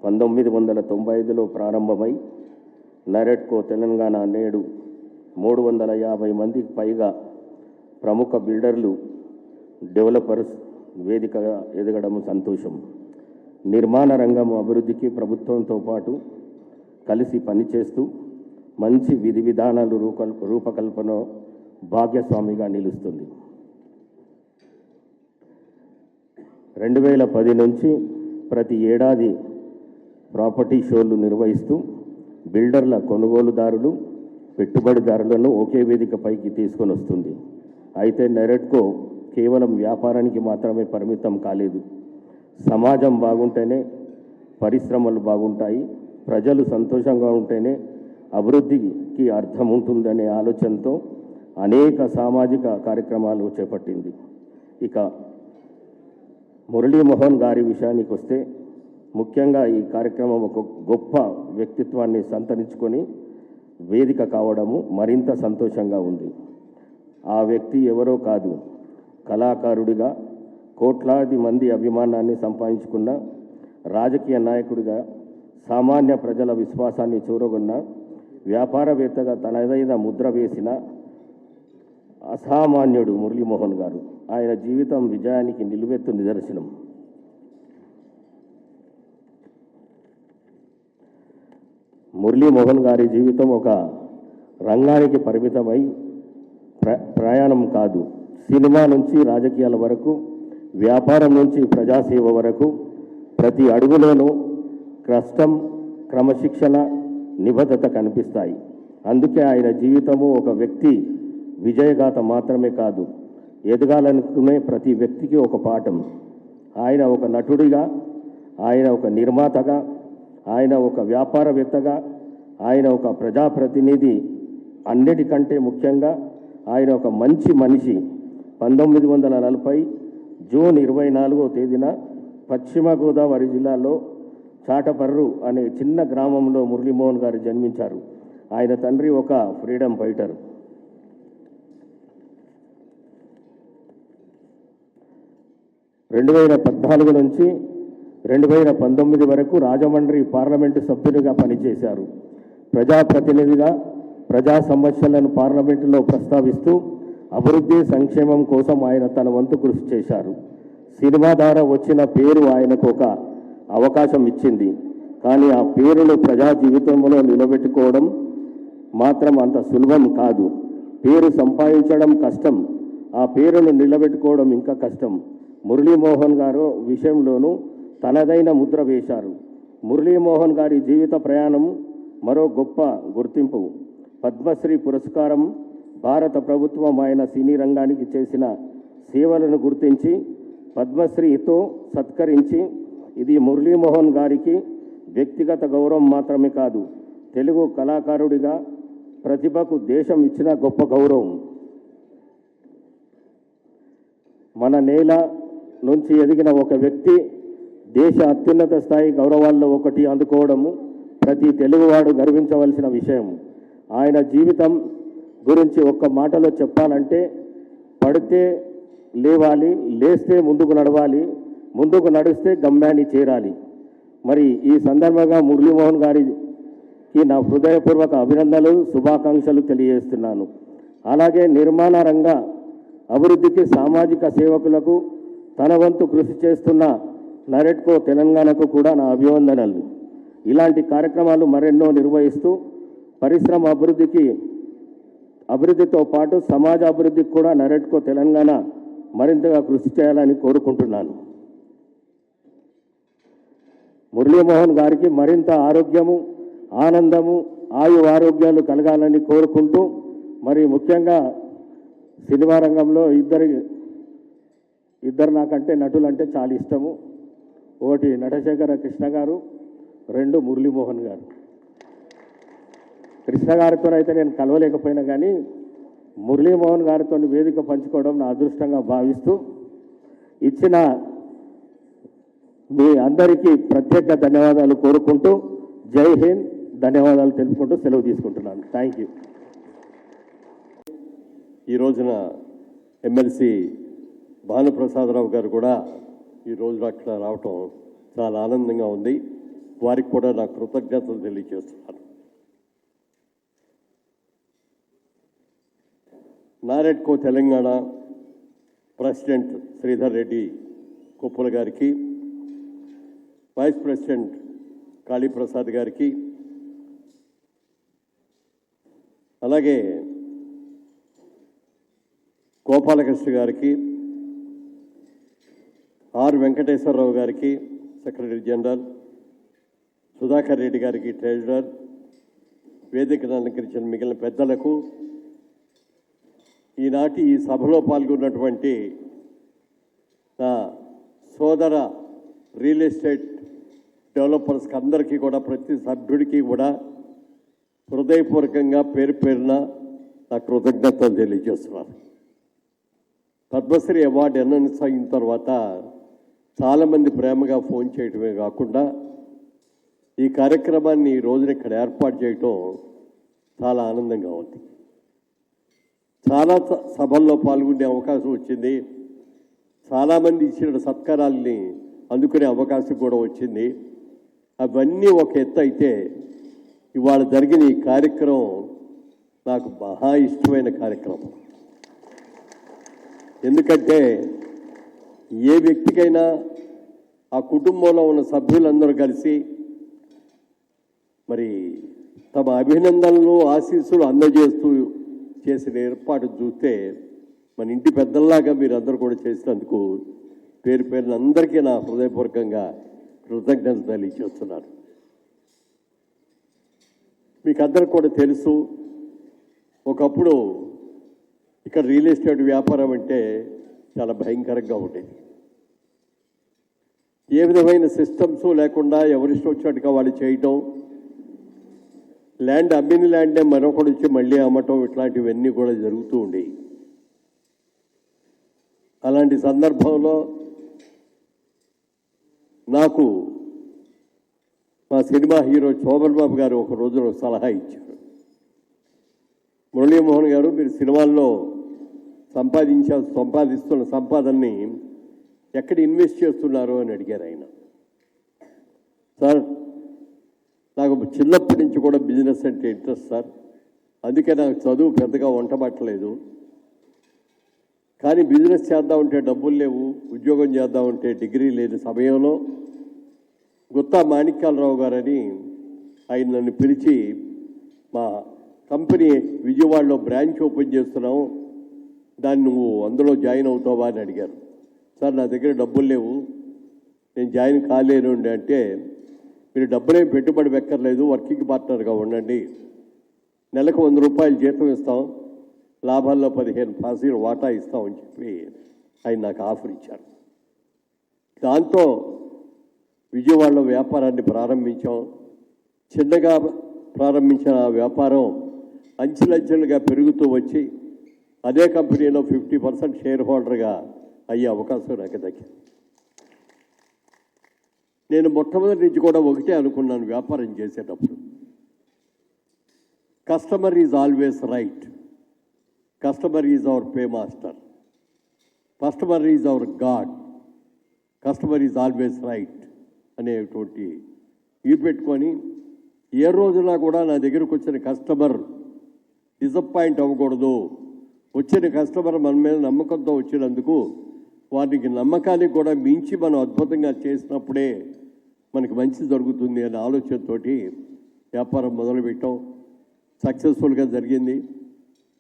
1995లో ప్రారంభమై నరెట్కో తెలంగాణ నేడు 350 మందికి పైగా ప్రముఖ బిల్డర్లు, డెవలపర్స్ వేదికగా ఎదగడం సంతోషం. నిర్మాణ రంగం అభివృద్ధికి ప్రభుత్వంతో పాటు కలిసి పనిచేస్తూ మంచి విధి విధానాలు రూపకల్పన భాగ్యస్వామిగా నిలుస్తుంది. 2010 నుంచి ప్రతి ఏడాది ప్రాపర్టీ షోలు నిర్వహిస్తూ బిల్డర్ల, కొనుగోలుదారులు, పెట్టుబడిదారులను ఒకే వేదికపైకి తీసుకొని వస్తుంది. అయితే నెరెట్కో కేవలం వ్యాపారానికి మాత్రమే పరిమితం కాలేదు. సమాజం బాగుంటేనే పరిశ్రమలు బాగుంటాయి, ప్రజలు సంతోషంగా ఉంటేనే అభివృద్ధికి అర్థం ఉంటుందనే ఆలోచనతో అనేక సామాజిక కార్యక్రమాలు చేపట్టింది. ఇక మురళీమోహన్ గారి విషయానికి వస్తే, ముఖ్యంగా ఈ కార్యక్రమం ఒక గొప్ప వ్యక్తిత్వాన్ని సంతరించుకొని వేదిక కావడము మరింత సంతోషంగా ఉంది. ఆ వ్యక్తి ఎవరో కాదు, కళాకారుడిగా కోట్లాది మంది అభిమానాన్ని సంపాదించుకున్న, రాజకీయ నాయకుడిగా సామాన్య ప్రజల విశ్వాసాన్ని చూరగొన్న, వ్యాపారవేత్తగా తనదైన ముద్ర వేసిన అసామాన్యుడు మురళీమోహన్ గారు. ఆయన జీవితం విజయానికి నిలువెత్తు నిదర్శనం. మురళీమోహన్ గారి జీవితం ఒక రంగానికి పరిమితమై ప్రయాణం కాదు. సినిమా నుంచి రాజకీయాల వరకు, వ్యాపారం నుంచి ప్రజాసేవ వరకు ప్రతి అడుగులోనూ కష్టం, క్రమశిక్షణ, నిబద్ధత కనిపిస్తాయి. అందుకే ఆయన జీవితము ఒక వ్యక్తి విజయగాథ మాత్రమే కాదు, ఎదగాలనుకునే ప్రతి వ్యక్తికి ఒక పాఠం. ఆయన ఒక నటుడిగా, ఆయన ఒక నిర్మాతగా, ఆయన ఒక వ్యాపారవేత్తగా, ఆయన ఒక ప్రజాప్రతినిధి, అన్నిటికంటే ముఖ్యంగా ఆయన ఒక మంచి మనిషి. 1940 జూన్ 24వ తేదీన పశ్చిమ గోదావరి జిల్లాలో చాటపర్రు అనే చిన్న గ్రామంలో మురళీమోహన్ గారు జన్మించారు. ఆయన తండ్రి ఒక ఫ్రీడమ్ ఫైటర్. 2014 నుంచి 2019 వరకు రాజమండ్రి పార్లమెంటు సభ్యునిగా పనిచేశారు. ప్రజాప్రతినిధిగా ప్రజా సమస్యలను పార్లమెంటులో ప్రస్తావిస్తూ అభివృద్ధి, సంక్షేమం కోసం ఆయన తన వంతు కృషి చేశారు. సినిమా ద్వారా వచ్చిన పేరు ఆయనకు ఒక అవకాశం ఇచ్చింది. కానీ ఆ పేరును ప్రజా జీవితంలో నిలబెట్టుకోవడం మాత్రం అంత సులభం కాదు. పేరు సంపాదించడం కష్టం, ఆ పేరును నిలబెట్టుకోవడం ఇంకా కష్టం. మురళీమోహన్ గారు విషయంలోనూ తనదైన ముద్ర వేశారు. మురళీమోహన్ గారి జీవిత ప్రయాణం మరో గొప్ప గుర్తింపు. పద్మశ్రీ పురస్కారం, భారత ప్రభుత్వం ఆయన సినీ రంగానికి చేసిన సేవలను గుర్తించి పద్మశ్రీతో సత్కరించి, ఇది మురళీమోహన్ గారికి వ్యక్తిగత గౌరవం మాత్రమే కాదు, తెలుగు కళాకారుడిగా ప్రతిభకు దేశం ఇచ్చిన గొప్ప గౌరవం. మన నేల నుంచి ఎదిగిన ఒక వ్యక్తి దేశ అత్యున్నత స్థాయి గౌరవాల్లో ఒకటి అందుకోవడము ప్రతి తెలుగువాడు గర్వించవలసిన విషయం. ఆయన జీవితం గురించి ఒక్క మాటలో చెప్పాలంటే, పడితే లేవాలి, లేస్తే ముందుకు నడవాలి, ముందుకు నడిస్తే గమ్యాన్ని చేరాలి. మరి ఈ సందర్భంగా మురళీమోహన్ గారికి నా హృదయపూర్వక అభినందనలు, శుభాకాంక్షలు తెలియజేస్తున్నాను. అలాగే నిర్మాణ రంగ అభివృద్ధికి, సామాజిక సేవకులకు తన వంతు కృషి చేస్తున్న నరెట్కో తెలంగాణకు కూడా నా అభివందనలు. ఇలాంటి కార్యక్రమాలు మరెన్నో నిర్వహిస్తూ పరిశ్రమ అభివృద్ధితో పాటు సమాజ అభివృద్ధికి కూడా నరెట్కో తెలంగాణ మరింతగా కృషి చేయాలని కోరుకుంటున్నాను. మురళీమోహన్ గారికి మరింత ఆరోగ్యము, ఆనందము, ఆరోగ్యాలు కలగాలని కోరుకుంటూ, మరి ముఖ్యంగా సినిమా రంగంలో ఇద్దరు నాకంటే నటులంటే చాలా ఇష్టము. ఒకటి నటశేఖర కృష్ణ గారు, 2 మురళీమోహన్ గారు. కృష్ణ గారితో అయితే నేను కలవలేకపోయినా కానీ మురళీమోహన్ గారితో వేదిక పంచుకోవడం నా అదృష్టంగా భావిస్తూ, ఇచ్చిన మీ అందరికీ ప్రత్యేక ధన్యవాదాలు కోరుకుంటూ, జై హింద్, ధన్యవాదాలు తెలుపుకుంటూ సెలవు తీసుకుంటున్నాను. Thank you. ఈ రోజున ఎమ్మెల్సీ భానుప్రసాదరావు గారు కూడా ఈరోజు అక్కడ రావటం చాలా ఆనందంగా ఉంది. వారికి కూడా నా కృతజ్ఞతలు తెలియజేస్తున్నాను. నారెడ్కో తెలంగాణ ప్రెసిడెంట్ శ్రీధర్ రెడ్డి కుప్పల గారికి, వైస్ ప్రెసిడెంట్ కాళీప్రసాద్ గారికి, అలాగే గోపాలకృష్ణ గారికి, ఆర్ వెంకటేశ్వరరావు గారికి సెక్రటరీ జనరల్, సుధాకర్ రెడ్డి గారికి ట్రెజరర్, వేదికను అలంకరించిన మిగిలిన పెద్దలకు, ఈనాటి ఈ సభలో పాల్గొన్నటువంటి నా సోదర రియల్ ఎస్టేట్ డెవలపర్స్కి అందరికీ కూడా, ప్రతి సభ్యుడికి కూడా హృదయపూర్వకంగా పేరు పేరున నా కృతజ్ఞతలు తెలియజేస్తున్నాను. పద్మశ్రీ అవార్డు అనౌన్స్ అయిన తర్వాత చాలామంది ప్రేమగా ఫోన్ చేయటమే కాకుండా ఈ కార్యక్రమాన్ని ఈ రోజున ఇక్కడ ఏర్పాటు చేయటం చాలా ఆనందంగా ఉంది. చాలా సభల్లో పాల్గొనే అవకాశం వచ్చింది. చాలామంది ఇచ్చిన సత్కారాలని అందుకునే అవకాశం కూడా వచ్చింది. అవన్నీ ఒక ఎత్తు అయితే, ఇవాళ జరిగిన ఈ కార్యక్రమం నాకు మహా ఇష్టమైన కార్యక్రమం. ఎందుకంటే ఏ వ్యక్తికైనా ఆ కుటుంబంలో ఉన్న సభ్యులందరూ కలిసి మరి తమ అభినందనలు ఆశీస్సులు అందజేస్తూ చేసిన ఏర్పాటు చూస్తే మన ఇంటి పెద్దల్లాగా మీరు అందరూ కూడా చేసినందుకు పేరు పేరున అందరికీ నా హృదయపూర్వకంగా కృతజ్ఞతలు తెలియజేస్తున్నాను. మీకు అందరికి కూడా తెలుసు, ఒకప్పుడు ఇక్కడ రియల్ ఎస్టేట్ వ్యాపారం అంటే చాలా భయంకరంగా ఉండేది. ఏ విధమైన సిస్టమ్స్ లేకుండా ఎవరిష్టం వచ్చినట్టుగా వాళ్ళు చేయటం, ల్యాండ్ అమ్మిన ల్యాండే మరొకటి వచ్చి మళ్ళీ అమ్మటం, ఇట్లాంటివన్నీ కూడా జరుగుతూ ఉండేవి. అలాంటి సందర్భంలో నాకు మా సినిమా హీరో శోభన్ బాబు గారు ఒక రోజున సలహా ఇచ్చారు. మురళీమోహన్ గారు, మీరు సినిమాల్లో సంపాదిస్తున్న సంపాదనని ఎక్కడ ఇన్వెస్ట్ చేస్తున్నారు అని అడిగారు ఆయన. సార్, నాకు చిన్నప్పటి నుంచి కూడా బిజినెస్ అంటే ఇంట్రెస్ట్ సార్, అందుకే నాకు చదువు పెద్దగా వంటబట్టలేదు. కానీ బిజినెస్ చేద్దామంటే డబ్బులు లేవు, ఉద్యోగం చేద్దామంటే డిగ్రీ లేని సమయంలో గుత్తా మాణిక్యాలరావు గారని ఆయన నన్ను పిలిచి, మా కంపెనీ విజయవాడలో బ్రాంచ్ ఓపెన్ చేస్తున్నావు, దాన్ని నువ్వు అందులో జాయిన్ అవుతావా అని అడిగారు. సార్, నా దగ్గర డబ్బులు లేవు, నేను జాయిన్ కాలేను అంటే, మీరు డబ్బులేం పెట్టుబడి వెక్కర్లేదు, వర్కింగ్ పార్ట్నర్గా ఉండండి, నెలకు 100 రూపాయలు జీతం ఇస్తాం, లాభాల్లో 15% వాటా ఇస్తామని చెప్పి ఆయన నాకు ఆఫర్ ఇచ్చారు. దాంతో విజయవాడలో వ్యాపారాన్ని ప్రారంభించాం. చిన్నగా ప్రారంభించిన ఆ వ్యాపారం అంచెలంచెలుగా పెరుగుతూ వచ్చి అదే కంపెనీలో 50% షేర్ హోల్డర్గా అయ్యే అవకాశం నాకు దక్కింది. నేను మొట్టమొదటి నుంచి కూడా ఒకటే అనుకున్నాను వ్యాపారం చేసేటప్పుడు, customer is always right, customer is our pay master, customer is our God, customer is always right అనేటువంటి ఇవి పెట్టుకొని ఏ రోజున కూడా నా దగ్గరకు వచ్చిన కస్టమర్ డిసప్పాయింట్ అవ్వకూడదు. వచ్చిన కస్టమర్ మన మీద నమ్మకంతో వచ్చినందుకు వారికి నమ్మకానికి కూడా మించి మనం అద్భుతంగా చేసినప్పుడే మనకి మంచి జరుగుతుంది అనే ఆలోచనతో వ్యాపారం మొదలుపెట్టాం. సక్సెస్ఫుల్గా జరిగింది.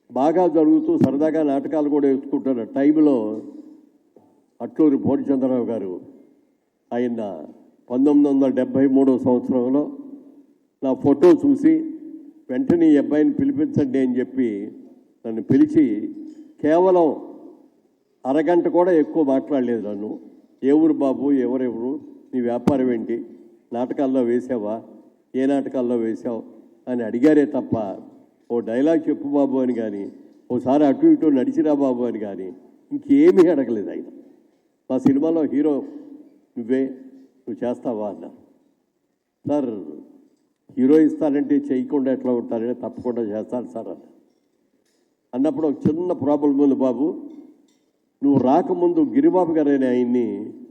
బాగా జరుగుతూ సరదాగా నాటకాలు కూడా వేసుకుంటున్న టైంలో అట్లూరి పూర్ణచంద్రరావు గారు ఆయన 1973 సంవత్సరంలో నా ఫోటో చూసి వెంటనే ఈ అబ్బాయిని పిలిపించండి అని చెప్పి నన్ను పిలిచి కేవలం అరగంట కూడా ఎక్కువ మాట్లాడలేదు. నన్ను, ఏ ఊరు బాబు, ఎవరెవరు, నీ వ్యాపారం ఏంటి, నాటకాల్లో వేసావా, ఏ నాటకాల్లో వేసావు అని అడిగారే తప్ప ఓ డైలాగ్ చెప్పు బాబు అని కానీ, ఓసారి అటు ఇటు నడిచిరా బాబు అని కానీ ఇంకేమీ అడగలేదు ఆయన. మా సినిమాలో హీరో నువ్వే, నువ్వు చేస్తావా అన్నారు. సార్, హీరో ఇస్తానంటే చేయకుండా ఎట్లా ఉంటారని, తప్పకుండా చేస్తాను సార్ అన్నప్పుడు ఒక చిన్న ప్రాబ్లం ఉంది బాబు, నువ్వు రాకముందు గిరిబాబు గారు అనే ఆయన్ని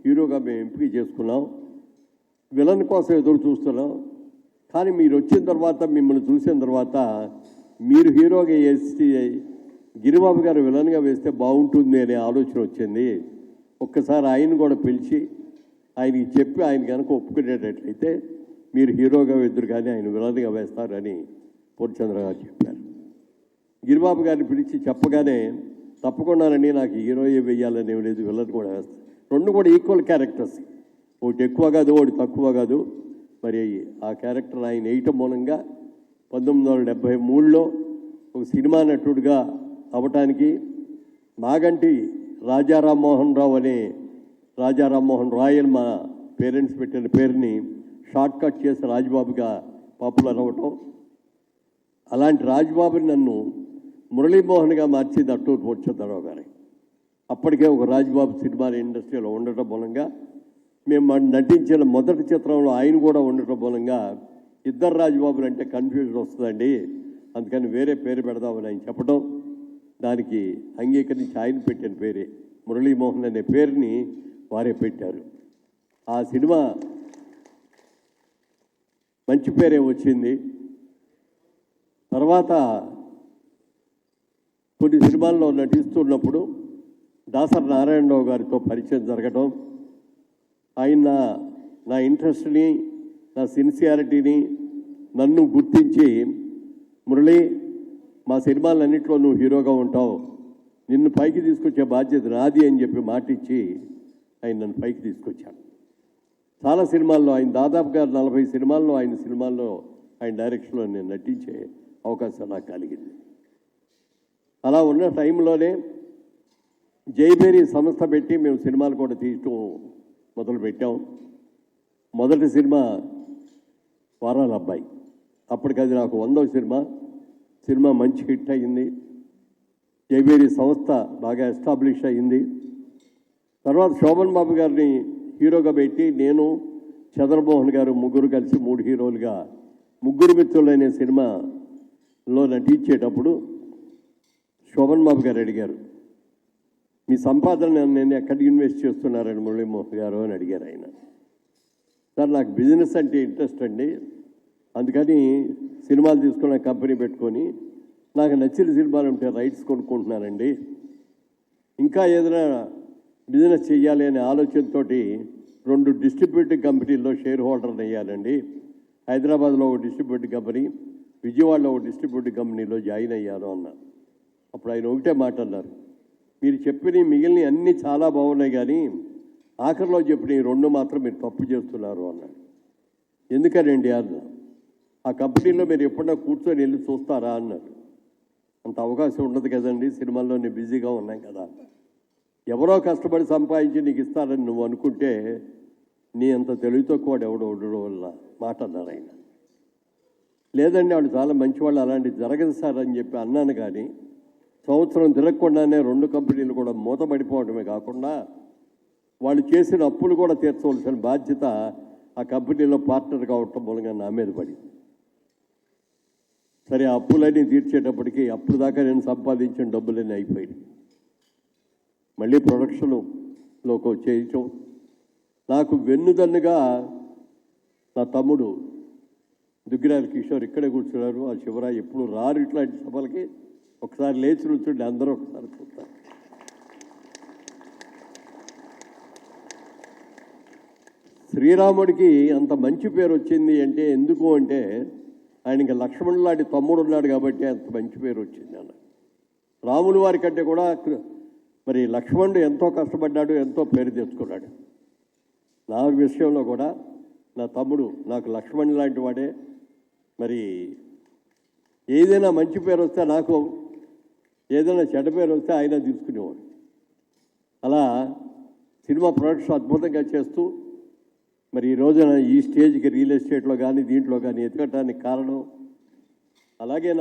హీరోగా మేము ఎంపిక చేసుకున్నాం. విలన్ కోసం ఎదురు చూస్తున్నాం. కానీ మీరు వచ్చిన తర్వాత, మిమ్మల్ని చూసిన తర్వాత మీరు హీరోగా వేసి గిరిబాబు గారు విలన్గా వేస్తే బాగుంటుంది అనే ఆలోచన వచ్చింది. ఒక్కసారి ఆయన కూడా పిలిచి ఆయనకి చెప్పి ఆయన కనుక ఒప్పుకునేటట్లయితే మీరు హీరోగా ఎదురు కానీ ఆయన విలన్గా వేస్తారని పూర్ణచంద్ర గారు చెప్పారు. గిరిబాబు గారిని పిలిచి చెప్పగానే తప్పకుండానండి, నాకు హీరోయే వేయాలని ఏం లేదు, విలన్ కూడా వేస్తాను. రెండు కూడా ఈక్వల్ క్యారెక్టర్స్, ఒకటి ఎక్కువ కాదు, ఒకటి తక్కువ కాదు. మరి ఆ క్యారెక్టర్ ఆయన వేయటం మూలంగా 1973లో ఒక సినిమా నటుడుగా అవటానికి మాగంటి రాజా రామ్మోహన్ రావు అనే రాజా రామ్మోహన్ రాయ్ అని మా పేరెంట్స్ పెట్టిన పేరుని షార్ట్ కట్ చేసి రాజ్బాబుగా పాపులర్ అవ్వటం, అలాంటి రాజ్బాబుని నన్ను మురళీమోహన్గా మార్చింది అట్టూరు పూర్ణచంద్రరావు గారి. అప్పటికే ఒక రాజ్బాబు సినిమా ఇండస్ట్రీలో ఉండటం మూలంగా, మేము నటించిన మొదటి చిత్రంలో ఆయన కూడా ఉండటం మూలంగా ఇద్దరు రాజ్బాబులు అంటే కన్ఫ్యూజన్ వస్తుందండి, అందుకని వేరే పేరు పెడదామని ఆయన చెప్పడం, దానికి అంగీకరించి ఆయన పెట్టిన పేరే మురళీమోహన్ అనే పేరుని వారే పెట్టారు. ఆ సినిమా మంచి పేరే వచ్చింది. తర్వాత కొన్ని సినిమాల్లో నటిస్తున్నప్పుడు దాసరి నారాయణరావు గారితో పరిచయం జరగడం, ఆయన నా ఇంట్రెస్ట్ని, నా సిన్సియారిటీని నన్ను గుర్తించి, మురళి మా సినిమాలన్నింటిలో నువ్వు హీరోగా ఉంటావు, నిన్ను పైకి తీసుకొచ్చే బాధ్యత నాది అని చెప్పి మాటిచ్చి ఆయన నన్ను పైకి తీసుకొచ్చాను. చాలా సినిమాల్లో ఆయన దాదాపుగా 40 సినిమాల్లో ఆయన డైరెక్షన్లో నేను నటించే అవకాశం నాకు కలిగింది. అలా ఉన్న టైంలోనే జైబేరీ సంస్థ పెట్టి మేము సినిమాలు కూడా తీయటం మొదలుపెట్టాం. మొదటి సినిమా వారాల అబ్బాయి, అప్పటికది నాకు 100వ సినిమా మంచి హిట్ అయ్యింది. జైబేరీ సంస్థ బాగా ఎస్టాబ్లిష్ అయ్యింది. తర్వాత శోభన్ బాబు గారిని హీరోగా పెట్టి నేను చంద్రమోహన్ గారు ముగ్గురు కలిసి 3 హీరోలుగా ముగ్గురు మిత్రులు అనే సినిమాలో నటించేటప్పుడు శోభన్ బాబు గారు అడిగారు, మీ సంపాదన నేను ఎక్కడ ఇన్వెస్ట్ చేస్తున్నారని మురళీమోహన్ గారు అని అడిగారు ఆయన. సార్, నాకు బిజినెస్ అంటే ఇంట్రెస్ట్ అండి, అందుకని సినిమాలు తీసుకున్న కంపెనీ పెట్టుకొని నాకు నచ్చిన సినిమాలు ఉంటే రైట్స్ కొనుక్కుంటున్నానండి, ఇంకా ఏదైనా బిజినెస్ చేయాలి అనే ఆలోచనతో 2 డిస్ట్రిబ్యూటింగ్ కంపెనీల్లో షేర్ హోల్డర్ని అయ్యానండి. హైదరాబాద్లో ఒక డిస్ట్రిబ్యూటింగ్ కంపెనీ, విజయవాడలో ఒక డిస్ట్రిబ్యూటింగ్ కంపెనీలో జాయిన్ అయ్యాను అన్నారు. అప్పుడు ఆయన ఒకటే మాట అన్నారు, మీరు చెప్పిన మిగిలిన అన్నీ చాలా బాగున్నాయి కానీ ఆఖరిలో చెప్పిన 2 మాత్రం మీరు తప్పు చేస్తున్నారు అన్నాడు. ఎందుకనండి అన్న, ఆ కంపెనీలో మీరు ఎప్పుడన్నా కూర్చొని వెళ్ళి చూస్తారా అన్నారు. అంత అవకాశం ఉండదు కదండి, సినిమాల్లో నేను బిజీగా ఉన్నాం కదా, ఎవరో కష్టపడి సంపాదించి నీకు ఇస్తారని నువ్వు అనుకుంటే నీ అంత తెలివి తక్కువ ఎవడో ఉండడం వల్ల మాట అన్నారు ఆయన. లేదండి, వాడు చాలా మంచివాళ్ళు, అలాంటివి జరగదు సార్ అని చెప్పి అన్నాను. కానీ సంవత్సరం తిరగకుండానే 2 కంపెనీలు కూడా మూతపడిపోవడమే కాకుండా వాళ్ళు చేసిన అప్పులు కూడా తీర్చవలసిన బాధ్యత ఆ కంపెనీలో పార్ట్నర్ కావటం మూలంగా నా మీద పడింది. సరే, ఆ అప్పులన్నీ తీర్చేటప్పటికి అప్పుడు దాకా నేను సంపాదించిన డబ్బులన్నీ అయిపోయింది. మళ్ళీ ప్రొడక్షన్లోకి చేయటం, నాకు వెన్నుదన్నుగా నా తమ్ముడు దుగ్గిరాల కిషోర్ ఇక్కడే కూర్చున్నారు. ఆ శివరాజ్ ఎప్పుడు రారు ఇట్లాంటి సభలకి, ఒకసారి లేచి నుంచుండి అందరూ ఒకసారి చూస్తారు. శ్రీరాముడికి అంత మంచి పేరు వచ్చింది అంటే ఎందుకు అంటే ఆయనకి లక్ష్మణుడు లాంటి తమ్ముడు ఉన్నాడు కాబట్టి అంత మంచి పేరు వచ్చింది అన్న. రాముల వారి కంటే కూడా మరి లక్ష్మణుడు ఎంతో కష్టపడ్డాడు, ఎంతో పేరు తెచ్చుకున్నాడు. నా విషయంలో కూడా నా తమ్ముడు నాకు లక్ష్మణుడు లాంటి వాడే. మరి ఏదైనా మంచి పేరు వస్తే నాకు, ఏదైనా చెడ్డ పేరు వస్తే ఆయన తీసుకునేవాడు. అలా సినిమా ప్రొడక్షన్ అద్భుతంగా చేస్తూ మరి ఈ రోజున ఈ స్టేజ్కి రియల్ ఎస్టేట్లో కానీ దీంట్లో కానీ ఎదగటానికి కారణం, అలాగే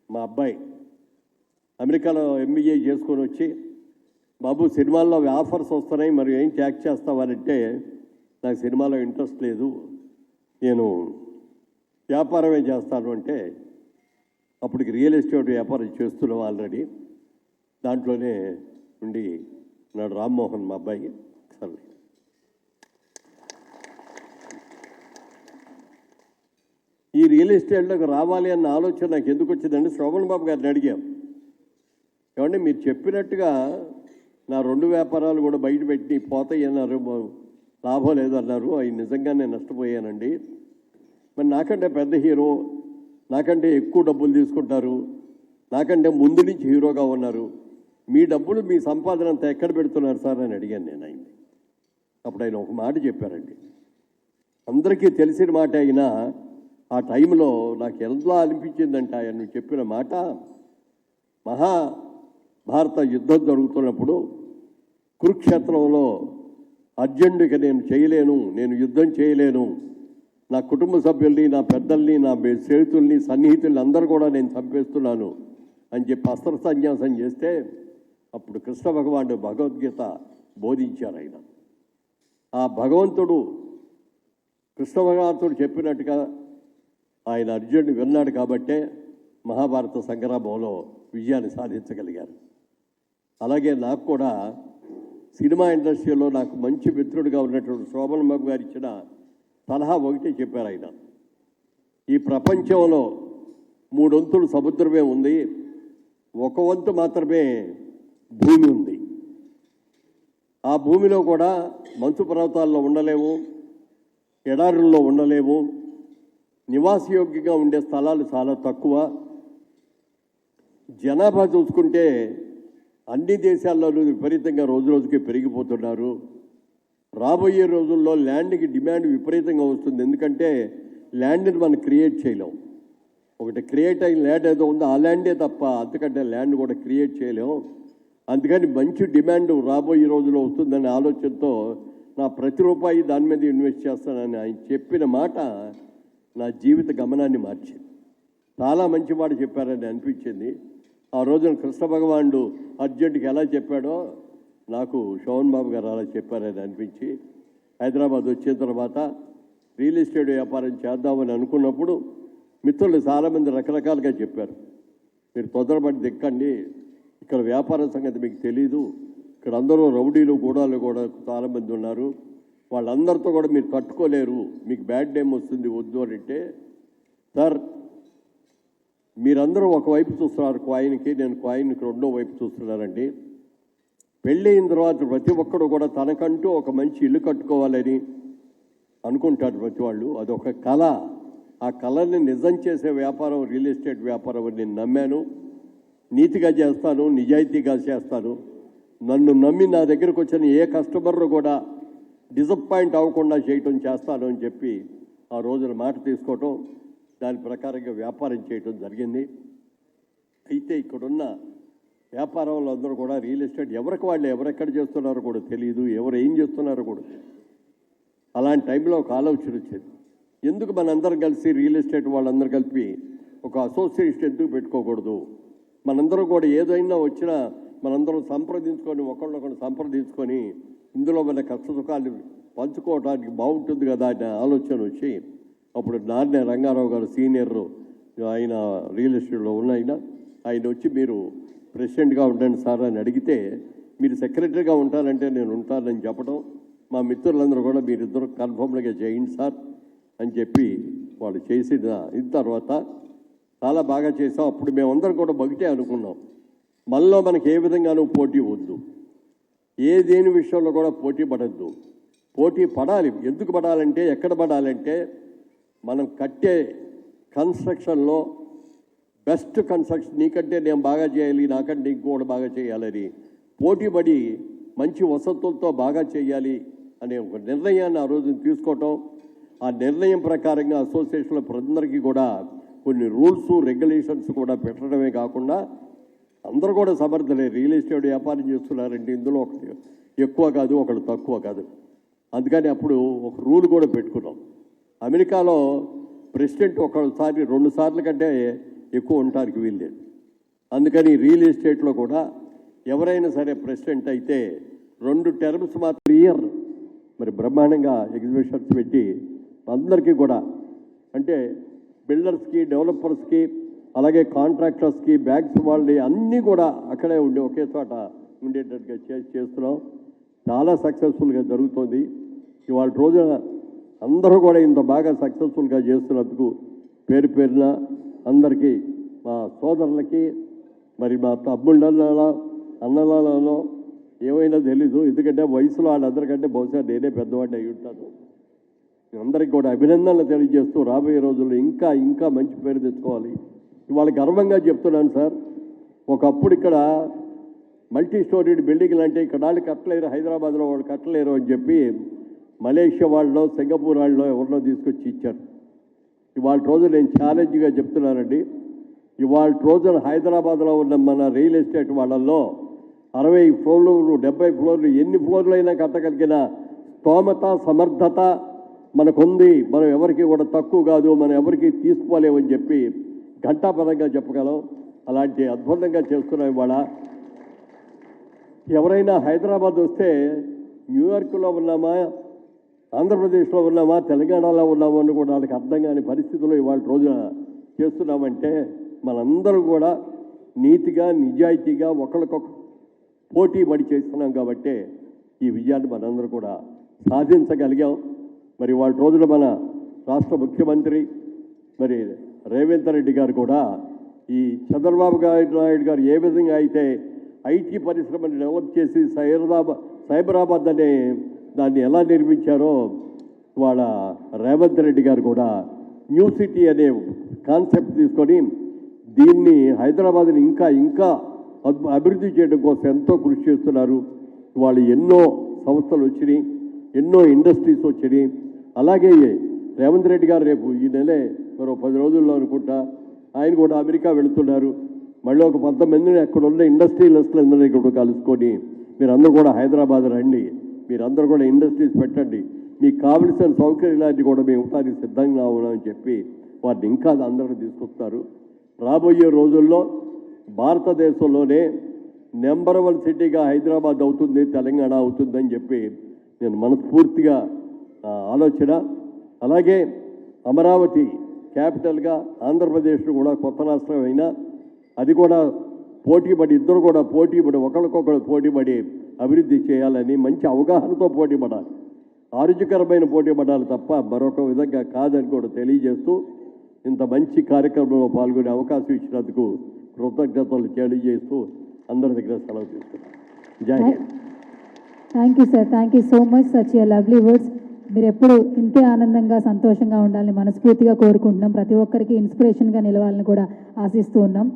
మా అబ్బాయి అమెరికాలో MBA చేసుకొని వచ్చి, బాబు సినిమాల్లో ఆఫర్స్ వస్తున్నాయి, మరి ఏం ట్యాక్స్ చేస్తావానంటే నాకు సినిమాలో ఇంట్రెస్ట్ లేదు, నేను వ్యాపారమే చేస్తాను అంటే, అప్పటికి రియల్ ఎస్టేట్ వ్యాపారం చేస్తున్నాం ఆల్రెడీ, దాంట్లోనే ఉండి నాడు రామ్మోహన్ మా అబ్బాయి. సరే, ఈ రియల్ ఎస్టేట్లోకి రావాలి అన్న ఆలోచన నాకు ఎందుకు వచ్చిందంటే శోభన్ బాబు గారిని అడిగాం, ఏమంటే మీరు చెప్పినట్టుగా నా 2 వ్యాపారాలు కూడా బయట పెట్టి పోతాయి అన్నారు, లాభం లేదన్నారు, అవి నిజంగానే నష్టపోయానండి. మరి నాకంటే పెద్ద హీరో, నాకంటే ఎక్కువ డబ్బులు తీసుకుంటారు, నాకంటే ముందు నుంచి హీరోగా ఉన్నారు, మీ డబ్బులు మీ సంపాదన అంతా ఎక్కడ పెడుతున్నారు సార్ అని అడిగాను నేను ఆయన్ని. అప్పుడు ఆయన ఒక మాట చెప్పారండి, అందరికీ తెలిసిన మాట అయినా ఆ టైంలో నాకు ఎలా అనిపించిందంటే ఆయన చెప్పిన మాట, మహాభారత యుద్ధం జరుగుతున్నప్పుడు కురుక్షేత్రంలో అర్జునుడికి నేను చేయలేను, నేను యుద్ధం చేయలేను, నా కుటుంబ సభ్యుల్ని, నా పెద్దల్ని, నా స్నేహితుల్ని, సన్నిహితుల్ని అందరూ కూడా నేను చంపేస్తున్నాను అని చెప్పి అస్త్ర సన్యాసం చేస్తే అప్పుడు కృష్ణ భగవానుడు భగవద్గీత బోధించారు ఆయన. ఆ భగవంతుడు కృష్ణ భగవంతుడు చెప్పినట్టుగా ఆయన అర్జునుడు విన్నాడు కాబట్టే మహాభారత సంగ్రామంలో విజయాన్ని సాధించగలిగారు. అలాగే నాకు కూడా సినిమా ఇండస్ట్రీలో నాకు మంచి మిత్రుడిగా ఉన్నటువంటి శోభన్ బాబు గారు ఇచ్చిన సలహా ఒకటే చెప్పారు ఆయన, ఈ ప్రపంచంలో 3 వంతులు సముద్రమే ఉంది, 1 వంతు మాత్రమే భూమి ఉంది. ఆ భూమిలో కూడా మంచు పర్వతాల్లో ఉండలేము, ఎడారుల్లో ఉండలేము, నివాసయోగ్యంగా ఉండే స్థలాలు చాలా తక్కువ. జనాభా చూసుకుంటే అన్ని దేశాల్లోనూ విపరీతంగా రోజు రోజుకి పెరిగిపోతున్నారు. రాబోయే రోజుల్లో ల్యాండ్కి డిమాండ్ విపరీతంగా వస్తుంది, ఎందుకంటే ల్యాండ్ని మనం క్రియేట్ చేయలేం. ఒకటి క్రియేట్ అయిన ల్యాండ్ ఏదో ఉందో ఆ ల్యాండే తప్ప అంతకంటే ల్యాండ్ కూడా క్రియేట్ చేయలేం. అందుకని మంచి డిమాండ్ రాబోయే రోజుల్లో వస్తుందనే ఆలోచనతో నా ప్రతి రూపాయి దాని మీద ఇన్వెస్ట్ చేస్తానని ఆయన చెప్పిన మాట నా జీవిత గమనాన్ని మార్చింది. చాలా మంచి మాట చెప్పారని అనిపించింది. ఆ రోజున కృష్ణ భగవానుడు అర్జునుడికి ఎలా చెప్పాడో నాకు శోభన్ బాబు గారు అలా చెప్పారని అనిపించి హైదరాబాద్ వచ్చిన తర్వాత రియల్ ఎస్టేట్ వ్యాపారం చేద్దామని అనుకున్నప్పుడు మిత్రులు చాలామంది రకరకాలుగా చెప్పారు, మీరు తొందరపడి దిక్కండి, ఇక్కడ వ్యాపార సంగతి మీకు తెలీదు, ఇక్కడ అందరూ రౌడీలు గూడాలు కూడా చాలామంది ఉన్నారు, వాళ్ళందరితో కూడా మీరు తట్టుకోలేరు, మీకు బ్యాడ్ నేమ్ వస్తుంది, వద్దు అని అంటే, సార్ మీరందరూ ఒకవైపు చూస్తున్నారు కాయిన్కి, నేను కాయిన్కి 2వ వైపు చూస్తున్నానండి. పెళ్ళి అయిన తర్వాత ప్రతి ఒక్కడు కూడా తనకంటూ ఒక మంచి ఇల్లు కట్టుకోవాలని అనుకుంటాడు ప్రతి వాళ్ళు, అదొక కళ. ఆ కళని నిజం చేసే వ్యాపారం రియల్ ఎస్టేట్ వ్యాపారం అని నేను నమ్మాను. నీతిగా చేస్తాను, నిజాయితీగా చేస్తాను. నన్ను నమ్మి నా దగ్గరకు వచ్చిన ఏ కస్టమర్ కూడా డిసప్పాయింట్ అవ్వకుండా చేయటం చేస్తాను అని చెప్పి ఆ రోజున మాట తీసుకోవటం, దాని ప్రకారంగా వ్యాపారం చేయటం జరిగింది. అయితే ఇక్కడున్న వ్యాపారంలో అందరూ కూడా రియల్ ఎస్టేట్ ఎవరికి వాళ్ళు ఎవరెక్కడ చేస్తున్నారో కూడా తెలియదు, ఎవరు ఏం చేస్తున్నారో కూడా తెలియదు. అలాంటి టైంలో ఒక ఆలోచన వచ్చేది, ఎందుకు మనందరం కలిసి రియల్ ఎస్టేట్ వాళ్ళందరూ కలిపి ఒక అసోసియేషన్ ఎందుకు పెట్టుకోకూడదు, మనందరం కూడా ఏదైనా వచ్చినా మనందరం సంప్రదించుకొని ఒకళ్ళొకళ్ళు సంప్రదించుకొని ఇందులో మన కష్ట సుఖాలు పంచుకోవడానికి బాగుంటుంది కదా అనే ఆలోచన వచ్చి అప్పుడు నాన్నే రంగారావు గారు సీనియర్ ఆయన రియల్ ఎస్టేట్లో ఉన్న ఆయన వచ్చి మీరు ప్రెసిడెంట్గా ఉండండి సార్ అని అడిగితే, మీరు సెక్రటరీగా ఉంటానంటే నేను ఉంటానని చెప్పడం, మా మిత్రులందరూ కూడా మీరిద్దరు కన్ఫర్మ్గా చేయండి సార్ అని చెప్పి వాళ్ళు చేసిన తర్వాత చాలా బాగా చేసాం. అప్పుడు మేమందరం కూడా బగిటే అనుకున్నాం, మనలో మనకి ఏ విధంగానూ పోటీ వద్దు, ఏ దేని విషయంలో కూడా పోటీ పడద్దు, పోటీ పడాలి. ఎందుకు పడాలంటే, ఎక్కడ పడాలంటే మనం కట్టే కన్స్ట్రక్షన్లో బెస్ట్ కన్స్ట్రక్షన్, నీకంటే నేను బాగా చేయాలి, నాకంటే ఇంకోటి బాగా చేయాలని పోటీ పడి మంచి వసతులతో బాగా చేయాలి అనే ఒక నిర్ణయాన్ని ఆ రోజున తీసుకోవటం. ఆ నిర్ణయం ప్రకారంగా అసోసియేషన్ల ప్రజలందరికీ కూడా కొన్ని రూల్స్ రెగ్యులేషన్స్ కూడా పెట్టడమే కాకుండా అందరూ కూడా సమర్థలే. రియల్ ఎస్టేట్ వ్యాపారం చేస్తున్నారంటే ఇందులో ఒకటి ఎక్కువ కాదు, ఒకటి తక్కువ కాదు. అందుకని అప్పుడు ఒక రూల్ కూడా పెట్టుకున్నాం. అమెరికాలో ప్రెసిడెంట్ ఒకసారి 2 సార్లు కంటే ఎక్కువ ఉండటానికి వీల్లేదు. అందుకని రియల్ ఎస్టేట్లో కూడా ఎవరైనా సరే ప్రెసిడెంట్ అయితే 2 టర్మ్స్ మాత్రం ఇయర్ మరి బ్రహ్మాండంగా ఎగ్జిబిషన్స్ పెట్టి అందరికీ కూడా, అంటే బిల్డర్స్కి, డెవలపర్స్కి, అలాగే కాంట్రాక్టర్స్కి, బ్యాంక్స్ వాళ్ళని అన్నీ కూడా అక్కడే ఉండి ఒకే చోట ఉండేటట్టుగా చేస్తున్నాం. చాలా సక్సెస్ఫుల్గా జరుగుతుంది. ఇవాళ రోజున అందరూ కూడా ఇంత బాగా సక్సెస్ఫుల్గా చేస్తున్నందుకు పేరు పేరున అందరికీ మా సోదరులకి మరి మా తమ్ముళ్ళలో అన్నలలో ఏమైనా తెలీదు, ఎందుకంటే వయసులో వాళ్ళందరికంటే బహుశా నేనే పెద్దవాడిని అయి ఉంటాను. అందరికీ కూడా అభినందనలు తెలియజేస్తూ రాబోయే రోజుల్లో ఇంకా ఇంకా మంచి పేరు తెచ్చుకోవాలి. ఇవాళ గర్వంగా చెప్తున్నాను సార్, ఒకప్పుడు ఇక్కడ మల్టీ స్టోరీడ్ బిల్డింగ్లు అంటే ఇక్కడ వాళ్ళు కట్టలేరు, హైదరాబాద్లో వాళ్ళు కట్టలేరు అని చెప్పి మలేషియా వాళ్ళలో సింగపూర్ వాళ్ళలో ఎవరినో తీసుకొచ్చి ఇచ్చారు. ఇవాళ రోజు నేను ఛాలెంజ్గా చెప్తున్నానండి, ఇవాళ రోజున హైదరాబాద్లో ఉన్న మన రియల్ ఎస్టేట్ వాళ్ళల్లో 60 ఫ్లోర్లు 70 ఫ్లోర్లు ఎన్ని ఫ్లోర్లు అయినా కట్టగలిగిన స్తోమత సమర్థత మనకుంది. మనం ఎవరికి కూడా తక్కువ కాదు, మనం ఎవరికి తీసుకోలేమని చెప్పి ఘంటాపదంగా చెప్పగలం. అలాంటి అద్భుతంగా చేస్తున్నాం. ఇవాళ ఎవరైనా హైదరాబాద్ వస్తే న్యూయార్క్లో ఉన్నామా, ఆంధ్రప్రదేశ్లో ఉన్నామా, తెలంగాణలో ఉన్నామా అని కూడా వాళ్ళకి అర్థం కాని పరిస్థితుల్లో ఇవాళ రోజున చేస్తున్నామంటే మనందరూ కూడా నీతిగా నిజాయితీగా ఒకరికొక పోటీ పడి చేస్తున్నాం కాబట్టి ఈ విజయాన్ని మనందరూ కూడా సాధించగలిగాం. మరి వాళ్ళ రోజున మన రాష్ట్ర ముఖ్యమంత్రి మరి రేవంత్ రెడ్డి గారు కూడా ఈ చంద్రబాబు నాయుడు గారు ఏ విధంగా అయితే ఐటీ పరిశ్రమను డెవలప్ చేసి సైబరాబాద్ అనే దాన్ని ఎలా నిర్మించారో వాళ్ళ రేవంత్ రెడ్డి గారు కూడా న్యూ సిటీ అనే కాన్సెప్ట్ తీసుకొని దీన్ని హైదరాబాద్ని ఇంకా ఇంకా అభివృద్ధి చేయడం కోసం ఎంతో కృషి చేస్తున్నారు. వాళ్ళు ఎన్నో సంస్థలు వచ్చినాయి, ఎన్నో ఇండస్ట్రీస్ వచ్చినాయి. అలాగే రేవంత్ రెడ్డి గారు రేపు ఈ నెలే మరో 10 రోజుల్లో అనుకుంటా ఆయన కూడా అమెరికా వెళుతున్నారు. మళ్ళీ ఒక 10 మందిని అక్కడ ఉన్న ఇండస్ట్రియలిస్టులందరినీ కూడా కలుసుకొని మీరందరూ కూడా హైదరాబాద్ రండి, మీరందరూ కూడా ఇండస్ట్రీస్ పెట్టండి, మీకు కావలసిన సౌకర్యాలన్నీ కూడా మేము ఇవ్వడానికి సిద్ధంగా ఉన్నామని చెప్పి వారిని ఇంకా అందరూ తీసుకొస్తారు. రాబోయే రోజుల్లో భారతదేశంలోనే నెంబర్ 1 సిటీగా హైదరాబాద్ అవుతుంది, తెలంగాణ అవుతుందని చెప్పి నేను మనస్ఫూర్తిగా ఆలోచన. అలాగే అమరావతి క్యాపిటల్గా ఆంధ్రప్రదేశ్లో కూడా కొత్త రాష్ట్రం అయినా అది కూడా పోటీపడి ఇద్దరు కూడా పోటీపడి ఒకరికొకరు పోటీపడి అభివృద్ధి చేయాలని మంచి అవగాహనతో పోటీపడాలి, ఆరోగ్యకరమైన పోటీపడాలి తప్ప మరొక విధంగా కాదని కూడా తెలియజేస్తూ ఇంత మంచి కార్యక్రమంలో పాల్గొనే అవకాశం ఇచ్చినందుకు కృతజ్ఞతలు తెలియజేస్తూ అందరి దగ్గర సెలవు తీసుకున్నాను. జై Hind. Thank you sir, thank you so much. Such a lovely words. మీరు ఎప్పుడు ఇంతే ఆనందంగా సంతోషంగా ఉండాలని మనస్ఫూర్తిగా కోరుకుంటున్నాం. ప్రతి ఒక్కరికి ఇన్స్పిరేషన్గా నిలవాలని కూడా ఆశిస్తూ ఉన్నాం.